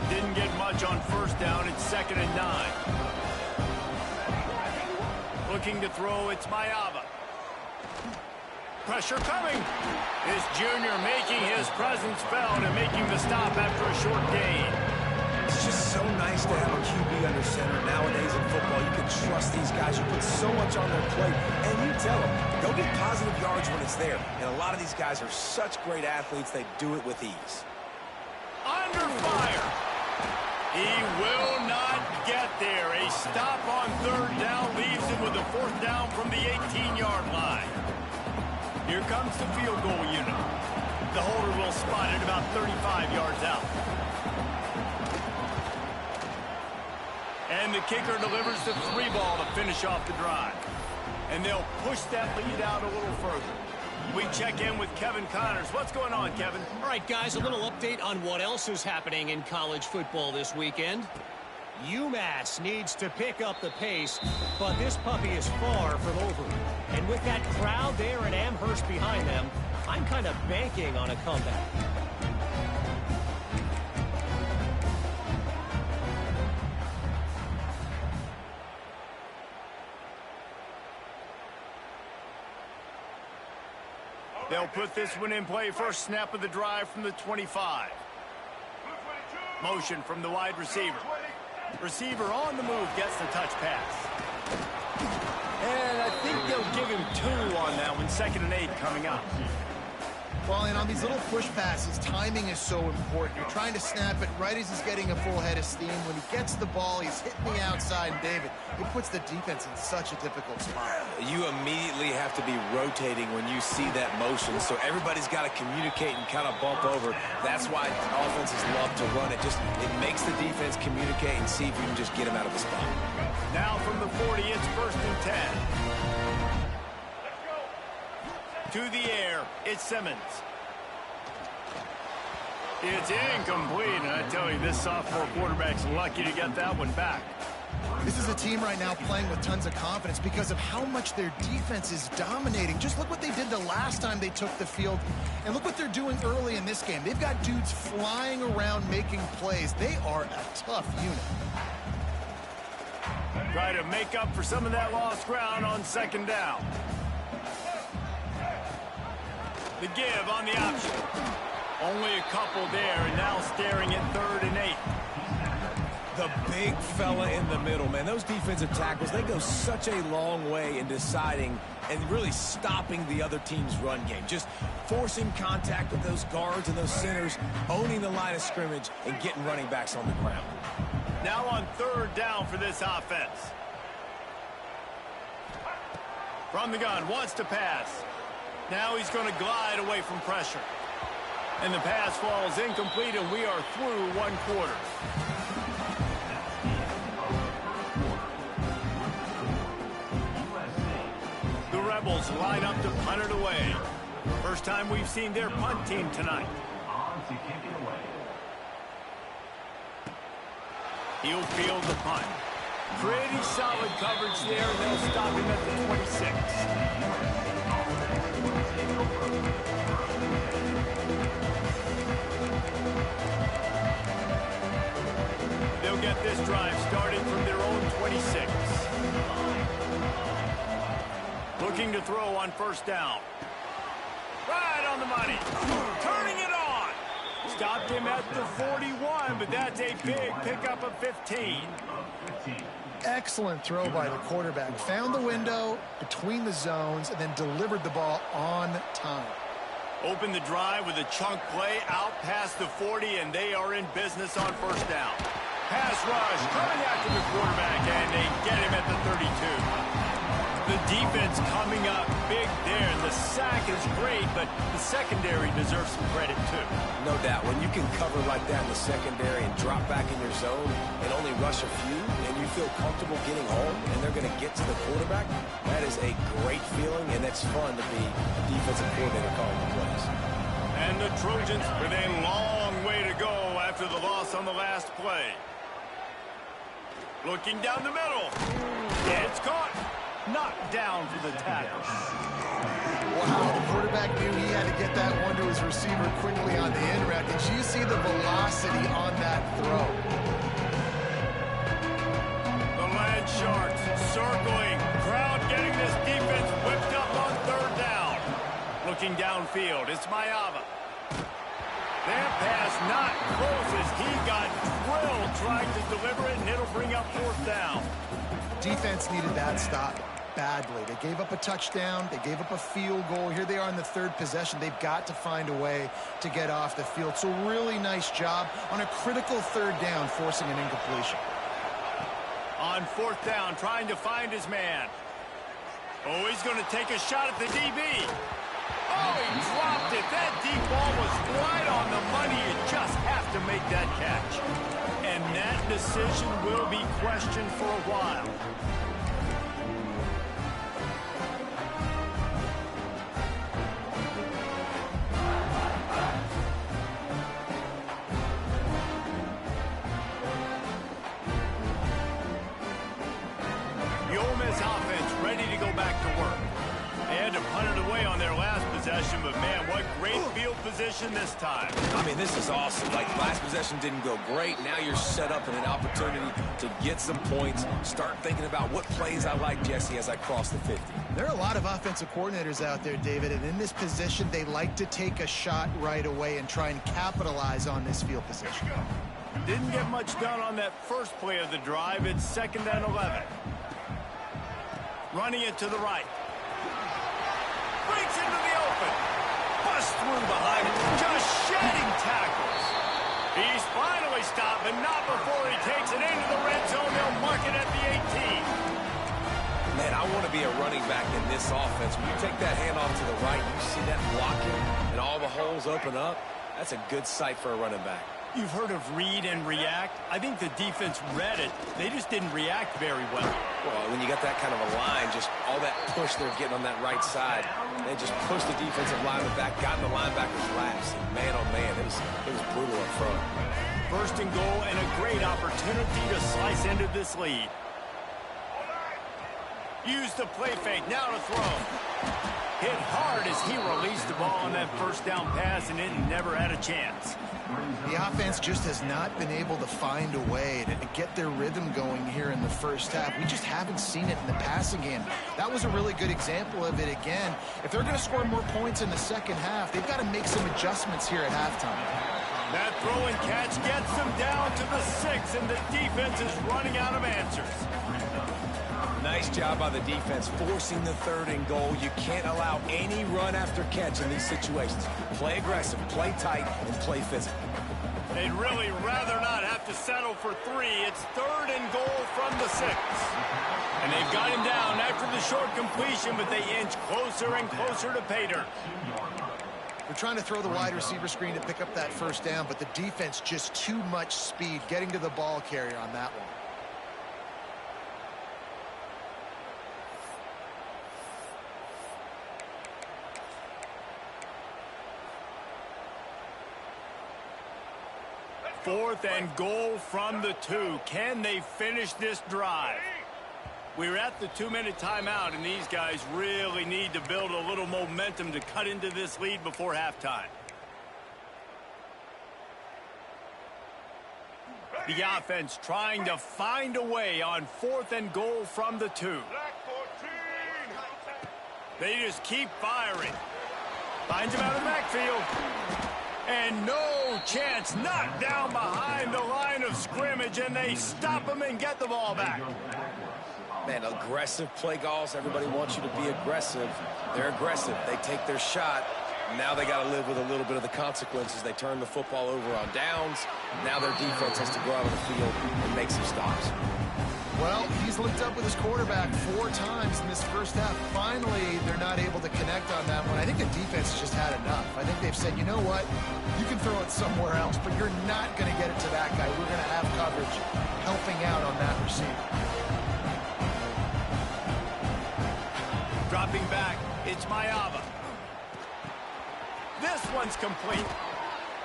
Didn't get much on 1st down. It's 2nd and 9. Looking to throw, it's Mayava. Pressure coming. This junior making his presence felt and making the stop after a short gain. It's just so nice to have a QB under center. Nowadays in football, you can trust these guys. You put so much on their plate, and you tell them, go get positive yards when it's there. And a lot of these guys are such great athletes, they do it with ease. Under fire. He will not get there. A stop on 3rd down leaves him with a 4th down from the 18-yard line. Here comes the field goal unit. The holder will spot it about 35 yards out. And the kicker delivers the 3 ball to finish off the drive. And they'll push that lead out a little further. We check in with Kevin Connors. What's going on, Kevin? All right, guys, a little update on what else is happening in college football this weekend. UMass needs to pick up the pace, but this puppy is far from over. And with that crowd there at Amherst behind them, I'm kind of banking on a comeback. They'll put this one in play. First snap of the drive from the 25. Motion from the wide receiver. Receiver on the move gets the touch pass. And I think they'll give him 2 on that one. 2nd and 8 coming up. Well, and on these little push passes, timing is so important. You're trying to snap it right as he's getting a full head of steam. When he gets the ball, he's hitting the outside, and David, it puts the defense in such a difficult spot. You immediately have to be rotating when you see that motion, so everybody's got to communicate and kind of bump over. That's why offenses love to run it. It makes the defense communicate and see if you can just get him out of the spot. Now from the 40, it's 1st and 10. To the air, it's Simmons. It's incomplete, and I tell you, this sophomore quarterback's lucky to get that one back. This is a team right now playing with tons of confidence because of how much their defense is dominating. Just look what they did the last time they took the field, and look what they're doing early in this game. They've got dudes flying around making plays. They are a tough unit. Try to make up for some of that lost ground on 2nd down. The give on the option. Only a couple there, and now staring at 3rd and 8. The big fella in the middle, man. Those defensive tackles, they go such a long way in deciding and really stopping the other team's run game. Just forcing contact with those guards and those centers, owning the line of scrimmage, and getting running backs on the ground. Now on third down for this offense. From the gun, wants to pass. Now he's going to glide away from pressure. And the pass falls incomplete, and we are through one quarter. The Rebels line up to punt it away. First time we've seen their punt team tonight. On to kick it away. He'll field the punt. Pretty solid coverage there, and they'll stop him at the 26. They'll get this drive started from their own 26. Looking to throw on first down. Right on the money. Turning it on. Stopped him at the 41, but that's a big pickup of 15. Excellent throw by the quarterback. Found the window between the zones and then delivered the ball on time. Open the drive with a chunk play out past the 40, and they are in business on first down. Pass rush coming after the quarterback, and they get him at the 32. The defense coming up big there, and the sack is great, but the secondary deserves some credit too. No doubt. When you can cover like that in the secondary and drop back in your zone and only rush a few, and you feel comfortable getting home, and they're going to get to the quarterback, that is a great feeling, and it's fun to be a defensive coordinator calling the plays. And the Trojans with a long way to go after the loss on the last play. Looking down the middle. It's caught. Knocked down for the tackle. Wow, the quarterback knew he had to get that one to his receiver quickly on the in route. Did you see the velocity on that throw? The Land Sharks circling. Crowd getting this defense whipped up on third down. Looking downfield, it's Mayava. That pass not close as he got drilled trying to deliver it, and it'll bring up fourth down. Defense needed that stop badly. They gave up a touchdown. They gave up a field goal. Here they are in the third possession. They've got to find a way to get off the field. So really nice job on a critical third down, forcing an incompletion. On fourth down, trying to find his man. Oh, he's going to take a shot at the DB. Oh, he dropped it. That deep ball was right on the money. You just have to make that catch. And that decision will be questioned for a while. The Ole Miss offense ready to go back to work. They had to punt it away on their last possession, but man, what great field position this time. I mean, this is awesome. Like, last possession didn't go great. Now you're set up in an opportunity to get some points. Start thinking about what plays I like, Jesse, as I cross the 50. There are a lot of offensive coordinators out there, David, and in this position, they like to take a shot right away and try and capitalize on this field position. Didn't get much done on that first play of the drive. It's 2nd and 11. Running it to the right. Breaks into the open. Bust through behind him. Just shedding tackles. He's finally stopped, but not before he takes it into the red zone. They'll mark it at the 18. Man, I want to be a running back in this offense. When you take that handoff to the right, you see that blocking and all the holes open up. That's a good sight for a running back. You've heard of read and react. I think the defense read it. They just didn't react very well. Well, when you got that kind of a line, just all that push they're getting on that right side, they just pushed the defensive lineman back, got in the linebacker's laps, and man, oh man, it was brutal up front. First and goal, and a great opportunity to slice into this lead. Use the play fake, now to throw. Hit hard as he released the ball on that first down pass, and it never had a chance. The offense just has not been able to find a way to get their rhythm going here in the first half. We just haven't seen it in the passing game. That was a really good example of it again. If they're going to score more points in the second half, they've got to make some adjustments here at halftime. That throw and catch gets them down to the 6, and the defense is running out of answers. Nice job by the defense forcing the 3rd and goal. You can't allow any run after catch in these situations. Play aggressive, play tight, and play physical. They'd really rather not have to settle for 3. It's 3rd and goal from the 6. And they've got him down after the short completion, but they inch closer and closer to pay dirt. They're trying to throw the wide receiver screen to pick up that 1st down, but the defense just too much speed getting to the ball carrier on that one. Fourth and goal from the 2. Can they finish this drive? We're at the 2-minute timeout, and these guys really need to build a little momentum to cut into this lead before halftime. The offense trying to find a way on 4th and goal from the 2. They just keep firing. Finds him out of the backfield. And no chance, knocked down behind the line of scrimmage, and they stop him and get the ball back. Man, aggressive play calls. Everybody wants you to be aggressive. They're aggressive. They take their shot. Now they got to live with a little bit of the consequences. They turn the football over on downs. Now their defense has to go out on the field and make some stops. Well, he's linked up with his quarterback 4 times in this first half. Finally, they're not able to connect on that one. I think the defense has just had enough. I think they've said, you know what, you can throw it somewhere else, but you're not going to get it to that guy. We're going to have coverage helping out on that receiver. Dropping back, it's Mayava. This one's complete.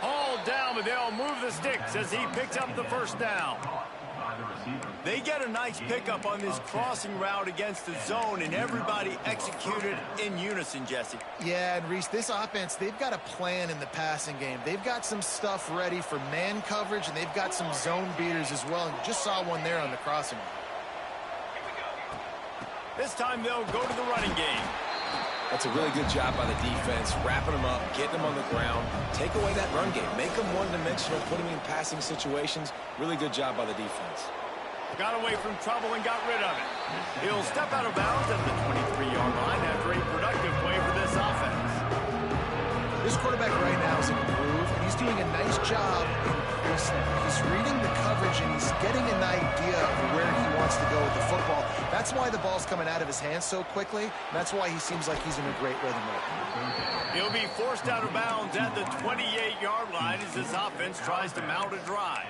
All down, but they'll move the sticks as he picks up the 1st down. They get a nice pickup on this crossing route against the zone, and everybody executed in unison, Jesse. Yeah, and Reese, this offense, they've got a plan in the passing game. They've got some stuff ready for man coverage, and they've got some zone beaters as well. And you just saw one there on the crossing route. This time they'll go to the running game. That's a really good job by the defense, wrapping them up, getting them on the ground. Take away that run game. Make them one-dimensional, put them in passing situations. Really good job by the defense. Got away from trouble and got rid of it. He'll step out of bounds at the 23-yard line after a productive play for this offense. This quarterback right now is in a groove, and he's doing a nice job. He's reading the coverage, and he's getting an idea of where he wants to go with the football. That's why the ball's coming out of his hands so quickly. And that's why he seems like he's in a great rhythm right now. He'll be forced out of bounds at the 28-yard line as his offense tries to mount a drive.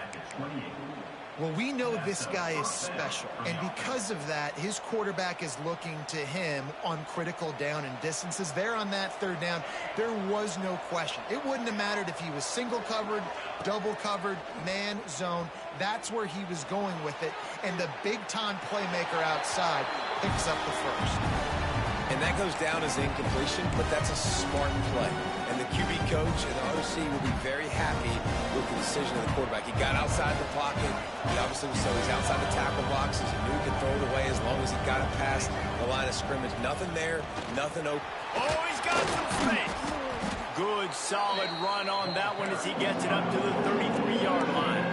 Well, we know this guy is special, and because of that, his quarterback is looking to him on critical down and distances. There on that 3rd down, there was no question. It wouldn't have mattered if he was single covered, double covered, man, zone. That's where he was going with it, and the big-time playmaker outside picks up the 1st. And that goes down as incompletion, but that's a smart play. And the QB coach and the OC will be very happy with the decision of the quarterback. He got outside the pocket. He obviously so he's outside the tackle boxes. He knew he could throw it away as long as he got it past the line of scrimmage. Nothing there, nothing open. Oh, he's got some space. Good, solid run on that one as he gets it up to the 33-yard line.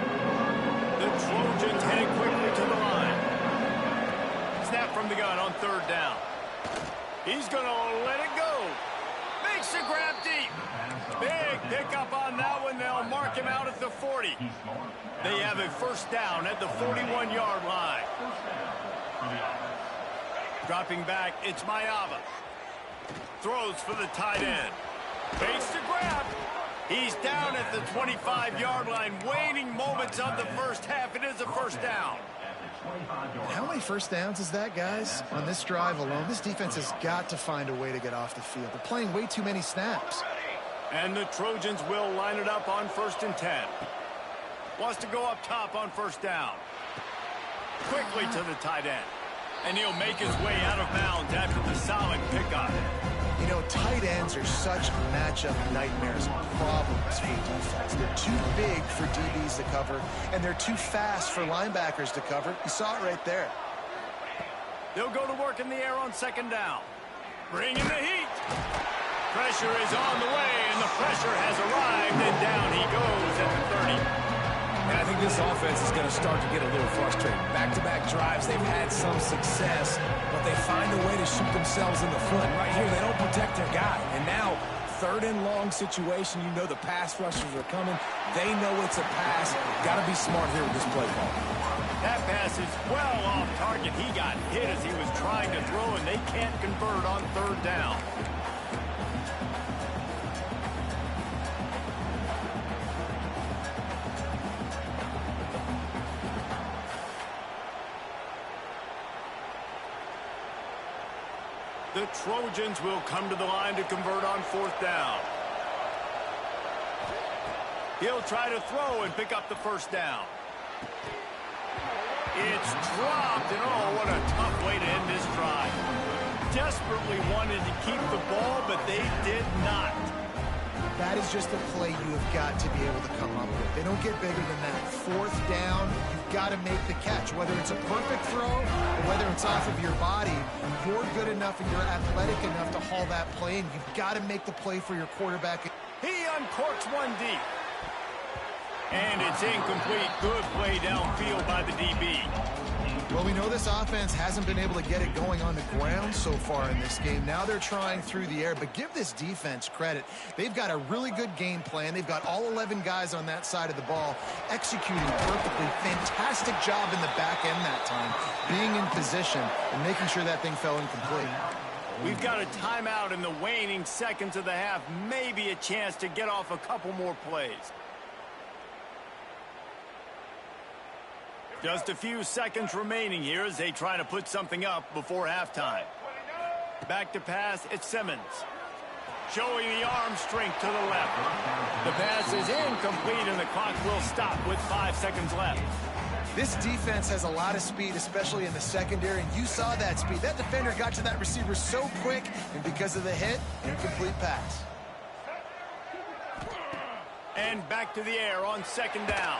The Trojans heading quickly to the line. Snap from the gun on 3rd down. He's going to let it go. Makes the grab deep. Big pickup on that one. They'll mark him out at the 40. They have a 1st down at the 41-yard line. Dropping back, it's Mayava. Throws for the tight end. Fakes the grab. He's down at the 25-yard line. Waning moments of the 1st half. It is a 1st down. How many 1st downs is that, guys? On this drive alone, this defense has got to find a way to get off the field. They're playing way too many snaps. And the Trojans will line it up on 1st and 10. Wants to go up top on 1st down. Quickly to the tight end. And he'll make his way out of bounds after the solid pickup. You know, tight ends are such matchup nightmares and problems for defense. They're too big for DBs to cover, and they're too fast for linebackers to cover. You saw it right there. They'll go to work in the air on 2nd down. Bring in the heat. Pressure is on the way, And the pressure has arrived, and down he goes at the 30. And I think this offense is going to start to get a little frustrated. Back-to-back drives, they've had some success, but they find a way to shoot themselves in the foot. And right here, they don't protect their guy. And now, third and long situation, you know the pass rushers are coming. They know it's a pass. Got to be smart here with this play call. That pass is well off target. He got hit as he was trying to throw, and they can't convert on third down. The Trojans will come to the line to convert on fourth down. He'll try to throw and pick up the first down. It's dropped, and oh, what a tough way to end this drive. Desperately wanted to keep the ball, but they did not. That is just a play you have got to be able to come up with. They don't get bigger than that. Fourth down, you've got to make the catch. Whether it's a perfect throw or whether it's off of your body, you're good enough and you're athletic enough to haul that play, and you've got to make the play for your quarterback. He uncorks one deep. And it's incomplete. Good play downfield by the DB. Well, we know this offense hasn't been able to get it going on the ground so far in this game. Now they're trying through the air, but give this defense credit. They've got a really good game plan. They've got all 11 guys on that side of the ball executing perfectly. Fantastic job in the back end that time, being in position and making sure that thing fell incomplete. We've got a timeout in the waning seconds of the half. Maybe a chance to get off a couple more plays. Just a few seconds remaining here as they try to put something up before halftime. Back to pass, it's Simmons. Showing the arm strength to the left. The pass is incomplete and the clock will stop with 5 seconds left. This defense has a lot of speed, especially in the secondary, and you saw that speed. That defender got to that receiver so quick, and because of the hit, incomplete pass. And back to the air on second down.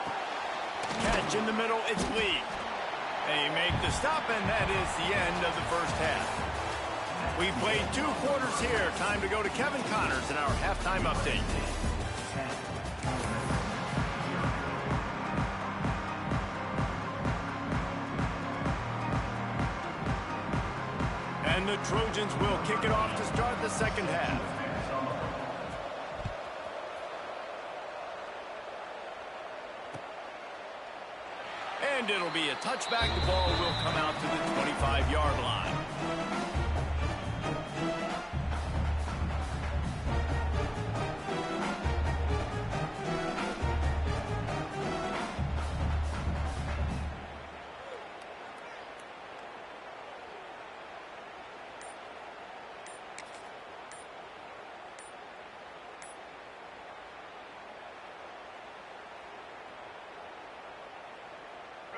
Catch in the middle, it's Lee. They make the stop, and that is the end of the first half. We've played 2 quarters here. Time to go to Kevin Connors in our halftime update. And the Trojans will kick it off to start the second half. And it'll be a touchback. The ball will come out to the 25-yard line.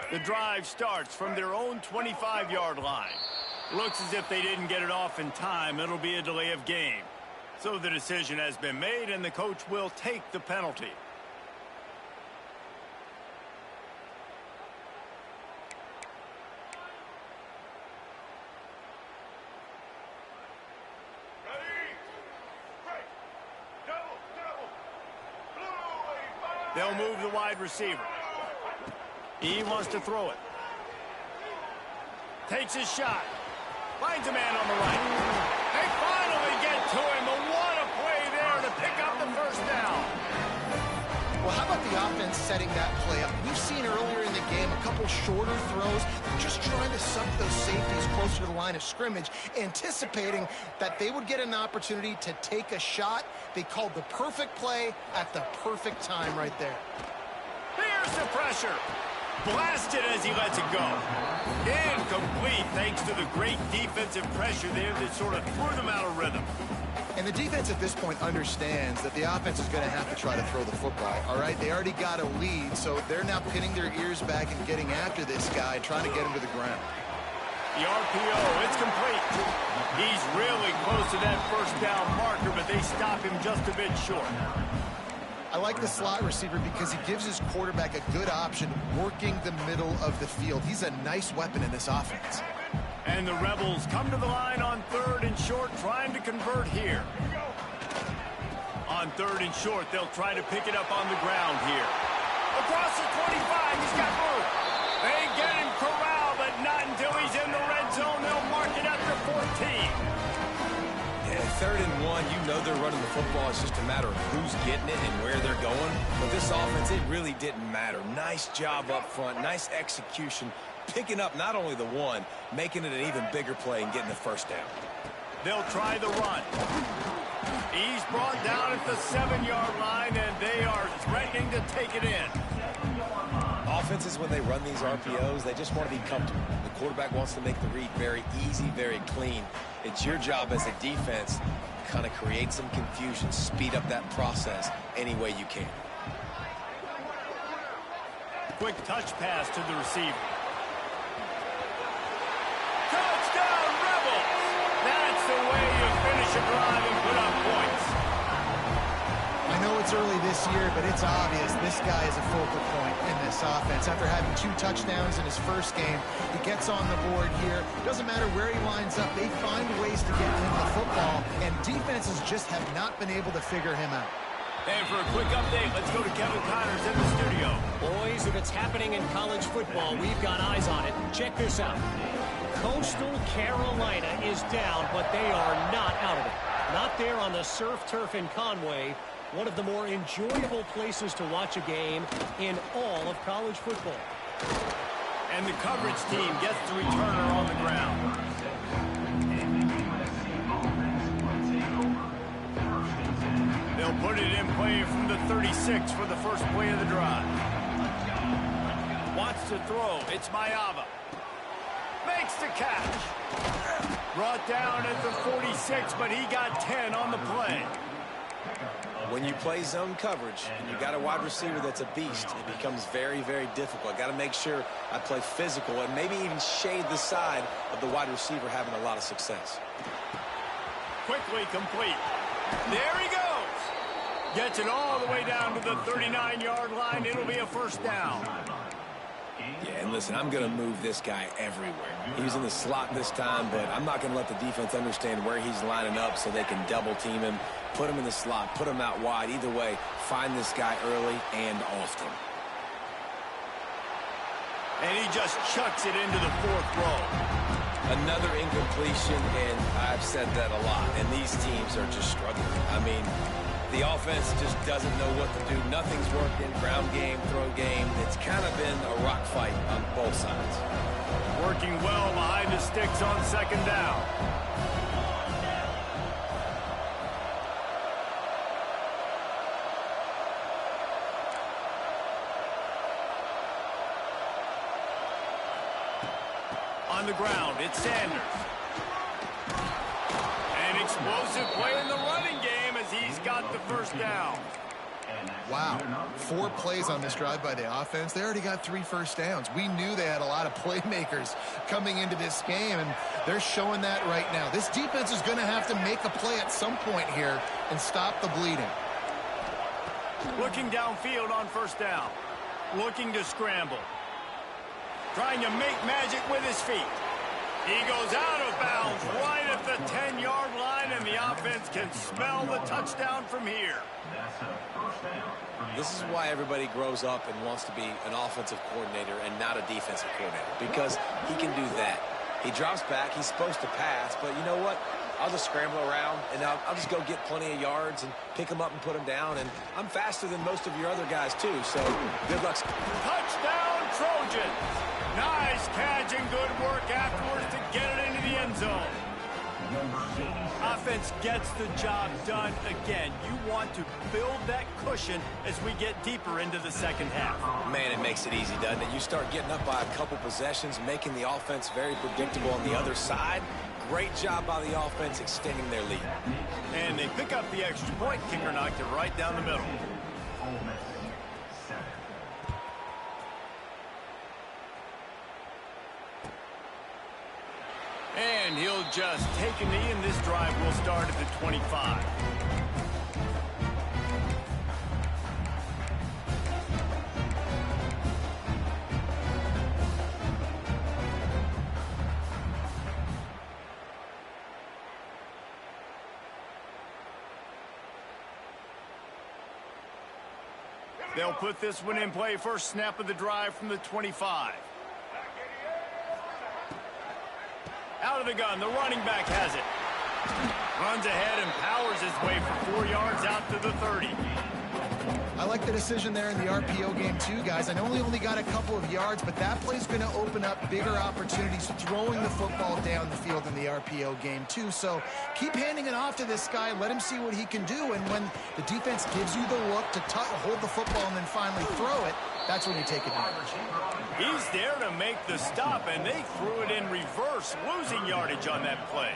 The drive starts from their own 25-yard line. Looks as if they didn't get it off in time. It'll be a delay of game. So the decision has been made, and the coach will take the penalty. They'll move the wide receiver. He wants to throw it. Takes his shot. Finds a man on the right. They finally get to him, but what a play there to pick up the first down. Well, how about the offense setting that play up? We've seen earlier in the game a couple shorter throws, just trying to suck those safeties closer to the line of scrimmage, anticipating that they would get an opportunity to take a shot. They called the perfect play at the perfect time right there. Here's the pressure. Blasted as he lets it go. Incomplete thanks to the great defensive pressure there that sort of threw them out of rhythm. And the defense at this point understands that the offense is going to have to try to throw the football, all right? They already got a lead, so they're now pinning their ears back and getting after this guy, trying to get him to the ground. The RPO, it's complete. He's really close to that first down marker, but they stop him just a bit short. I like the slot receiver because he gives his quarterback a good option working the middle of the field. He's a nice weapon in this offense. And the Rebels come to the line on third and short, trying to convert here. On 3rd and short, they'll try to pick it up on the ground here. Across the 25, he's got room. They get him corralled, but not until he's in the red zone. They'll mark it after 14. Yeah, 3rd and 1, you know they're running the football. It's just a matter of who's getting it and where they're going. But this offense, it really didn't matter. Nice job up front, nice execution, picking up not only the one, making it an even bigger play and getting the first down. They'll try the run. He's brought down at the 7-yard line, and they are threatening to take it in. Offenses, when they run these RPOs, they just want to be comfortable. The quarterback wants to make the read very easy, very clean. It's your job as a defense to kind of create some confusion, speed up that process any way you can. Quick touch pass to the receiver. Touchdown, Rebels! That's the way you finish a drive and put up points. I know it's early this year, but it's obvious this guy is a focal point in this offense. After having 2 touchdowns in his first game, he gets on the board here. Doesn't matter where he lines up, they find ways to get him the football, and defenses just have not been able to figure him out. And for a quick update, let's go to Kevin Connors in the studio. Boys, if it's happening in college football, we've got eyes on it. Check this out. Coastal Carolina is down, but they are not out of it. Not there on the surf turf in Conway. One of the more enjoyable places to watch a game in all of college football. And the coverage team gets the returner on the ground. They'll put it in play from the 36 for the first play of the drive. Wants to throw. It's Mayava. Makes the catch. Brought down at the 46, but he got 10 on the play. When you play zone coverage and you got a wide receiver that's a beast, it becomes very, very difficult. Got to make sure I play physical and maybe even shade the side of the wide receiver having a lot of success. Quickly complete. There he goes. Gets it all the way down to the 39-yard line. It'll be a first down. Yeah, and listen, I'm going to move this guy everywhere. He's in the slot this time, but I'm not going to let the defense understand where he's lining up so they can double team him, put him in the slot, put him out wide. Either way, find this guy early and often. And he just chucks it into the 4th row. Another incompletion, and I've said that a lot, and these teams are just struggling. I mean, the offense just doesn't know what to do. Nothing's working. Ground game, throw game. It's kind of been a rock fight on both sides. Working well behind the sticks on 2nd down. On the ground, it's Sanders. An explosive play in the running game as he's got the first down. Wow, 4 plays on this drive by the offense. They already got 3 first downs. We knew they had a lot of playmakers coming into this game, and they're showing that right now. This defense is going to have to make a play at some point here and stop the bleeding. Looking downfield on 1st down. Looking to scramble. Trying to make magic with his feet. He goes out of bounds right at the 10-yard line, and the offense can smell the touchdown from here. This is why everybody grows up and wants to be an offensive coordinator and not a defensive coordinator, because he can do that. He drops back. He's supposed to pass, but you know what? I'll just scramble around, and I'll just go get plenty of yards and pick them up and put them down, and I'm faster than most of your other guys, too, so good luck. Touchdown, Trojans! Nice catch and good work afterwards to get it into the end zone. Offense gets the job done again. You want to build that cushion as we get deeper into the 2nd half. Man, it makes it easy, doesn't it? You start getting up by a couple possessions, making the offense very predictable on the other side. Great job by the offense extending their lead. And they pick up the extra point. Kicker knocked it right down the middle. And he'll just take a knee, and this drive will start at the 25. They'll put this one in play. First snap of the drive from the 25. Out of the gun, the running back has it. Runs ahead and powers his way for 4 yards out to the 30. I like the decision there in the RPO game too, guys. I know he only got a couple of yards, but that play's going to open up bigger opportunities throwing the football down the field in the RPO game too. So keep handing it off to this guy. Let him see what he can do. And when the defense gives you the look to hold the football and then finally throw it, that's when you take advantage. He's there to make the stop, and they threw it in reverse, losing yardage on that play.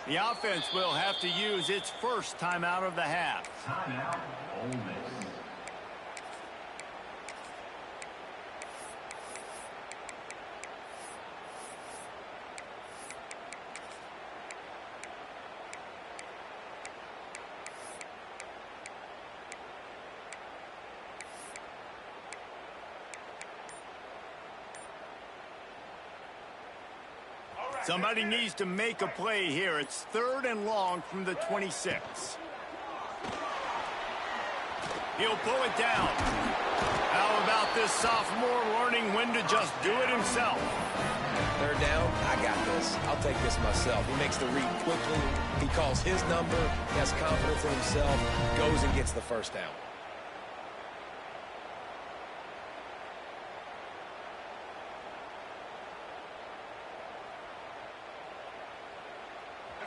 The offense will have to use its first timeout of the half. Timeout, Ole Miss. Somebody needs to make a play here. It's 3rd and long from the 26. He'll pull it down. How about this sophomore learning when to just do it himself? 3rd down, I got this. I'll take this myself. He makes the read quickly. He calls his number. He has confidence in himself. Goes and gets the first down.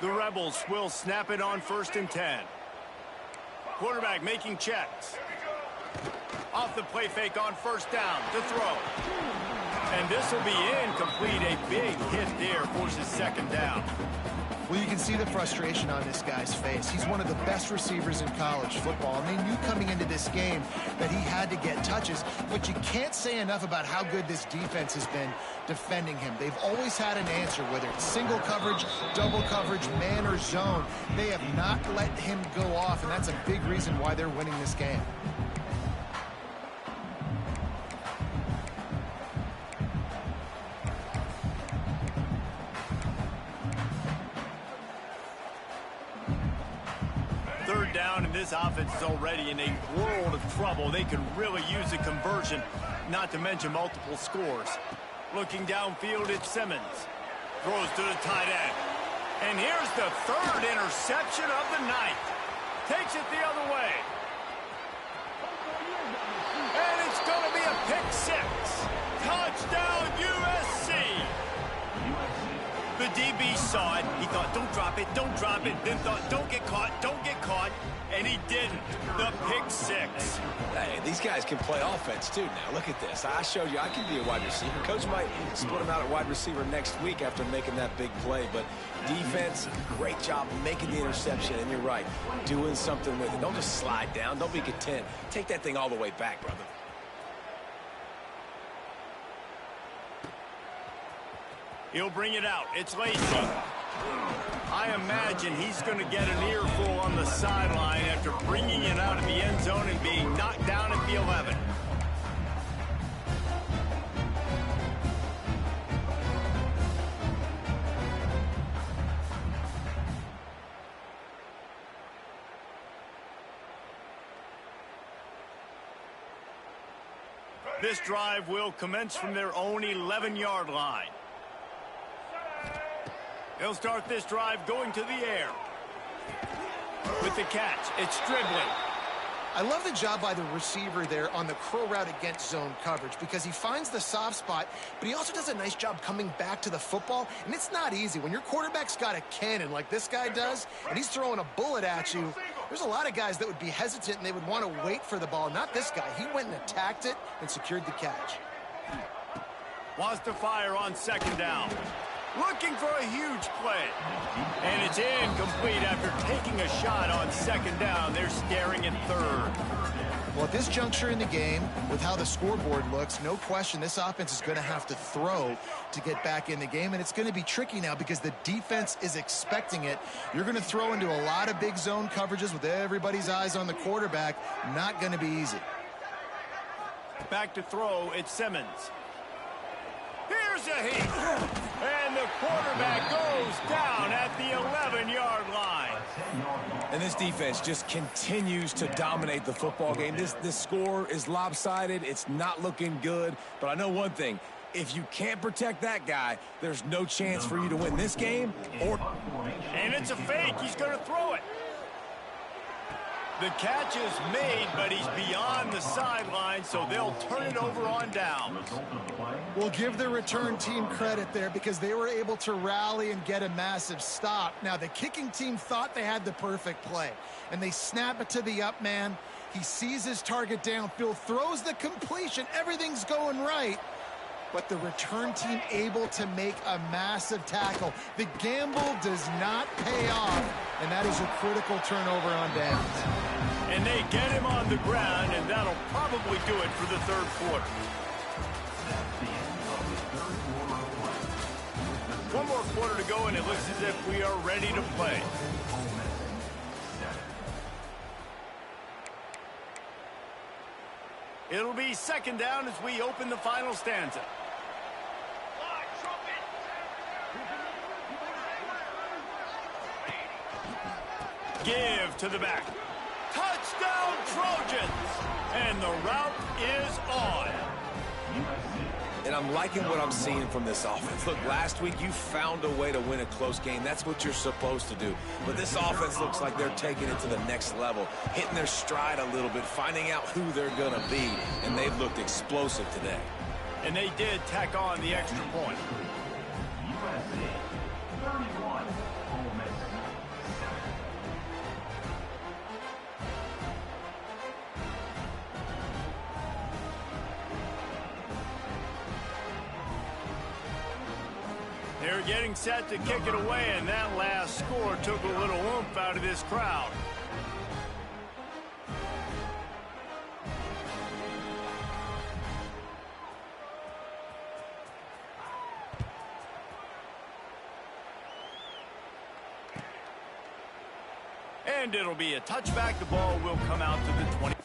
The Rebels will snap it on 1st and 10. Quarterback making checks. Off the play fake on 1st down to throw. And this will be incomplete. A big hit there forces 2nd down. Well, you can see the frustration on this guy's face. He's one of the best receivers in college football, and they knew coming into this game that he had to get touches, but you can't say enough about how good this defense has been defending him. They've always had an answer, whether it's single coverage, double coverage, man or zone. They have not let him go off, and that's a big reason why they're winning this game. This offense is already in a world of trouble. They could really use a conversion, not to mention multiple scores. Looking downfield, it's Simmons. Throws to the tight end. And here's the 3rd interception of the night. Takes it the other way. And it's going to be a pick 6. Touchdown, USC. The DB saw it. He thought, don't drop it, don't drop it. Then thought, don't get caught, don't get caught. And he didn't. The pick 6. Hey, these guys can play offense, too, now. Look at this. I showed you I can be a wide receiver. Coach might split him out at wide receiver next week after making that big play. But defense, great job making the interception. And you're right, doing something with it. Don't just slide down. Don't be content. Take that thing all the way back, brother. He'll bring it out. It's Lacey. I imagine he's going to get an earful on the sideline after bringing it out of the end zone and being knocked down at the 11. This drive will commence from their own 11-yard line. They'll start this drive going to the air. With the catch, it's dribbling. I love the job by the receiver there on the crow route against zone coverage because he finds the soft spot, but he also does a nice job coming back to the football, and it's not easy. When your quarterback's got a cannon like this guy does, and he's throwing a bullet at you, there's a lot of guys that would be hesitant and they would want to wait for the ball. Not this guy. He went and attacked it and secured the catch. Wants to fire on 2nd down. Looking for a huge play. And it's incomplete after taking a shot on 2nd down. They're staring at 3rd. Well, at this juncture in the game, with how the scoreboard looks, no question this offense is going to have to throw to get back in the game. And it's going to be tricky now because the defense is expecting it. You're going to throw into a lot of big zone coverages with everybody's eyes on the quarterback. Not going to be easy. Back to throw, it's Simmons. Here's a heat. And the quarterback goes down at the 11-yard line. And this defense just continues to dominate the football game. This score is lopsided. It's not looking good. But I know one thing. If you can't protect that guy, there's no chance for you to win this game. And it's a fake. He's going to throw it. The catch is made, but he's beyond the sideline, so they'll turn it over on downs. We'll give the return team credit there because they were able to rally and get a massive stop. Now, the kicking team thought they had the perfect play, and they snap it to the up man. He sees his target downfield, throws the completion. Everything's going right. But the return team able to make a massive tackle. The gamble does not pay off, and that is a critical turnover on downs. And they get him on the ground, and that'll probably do it for the third quarter. One more quarter to go, and it looks as if we are ready to play. It'll be second down as we open the final stanza. Give to the back. Touchdown Trojans! And the route is on. And I'm liking what I'm seeing from this offense. Look, last week you found a way to win a close game. That's what you're supposed to do. But this offense looks like they're taking it to the next level, hitting their stride a little bit, finding out who they're going to be. And they've looked explosive today. And they did tack on the extra point. USC 31, Ole Miss 7. They're getting set to kick it away, and that last score took a little oomph out of this crowd. And it'll be a touchback. The ball will come out to the 20.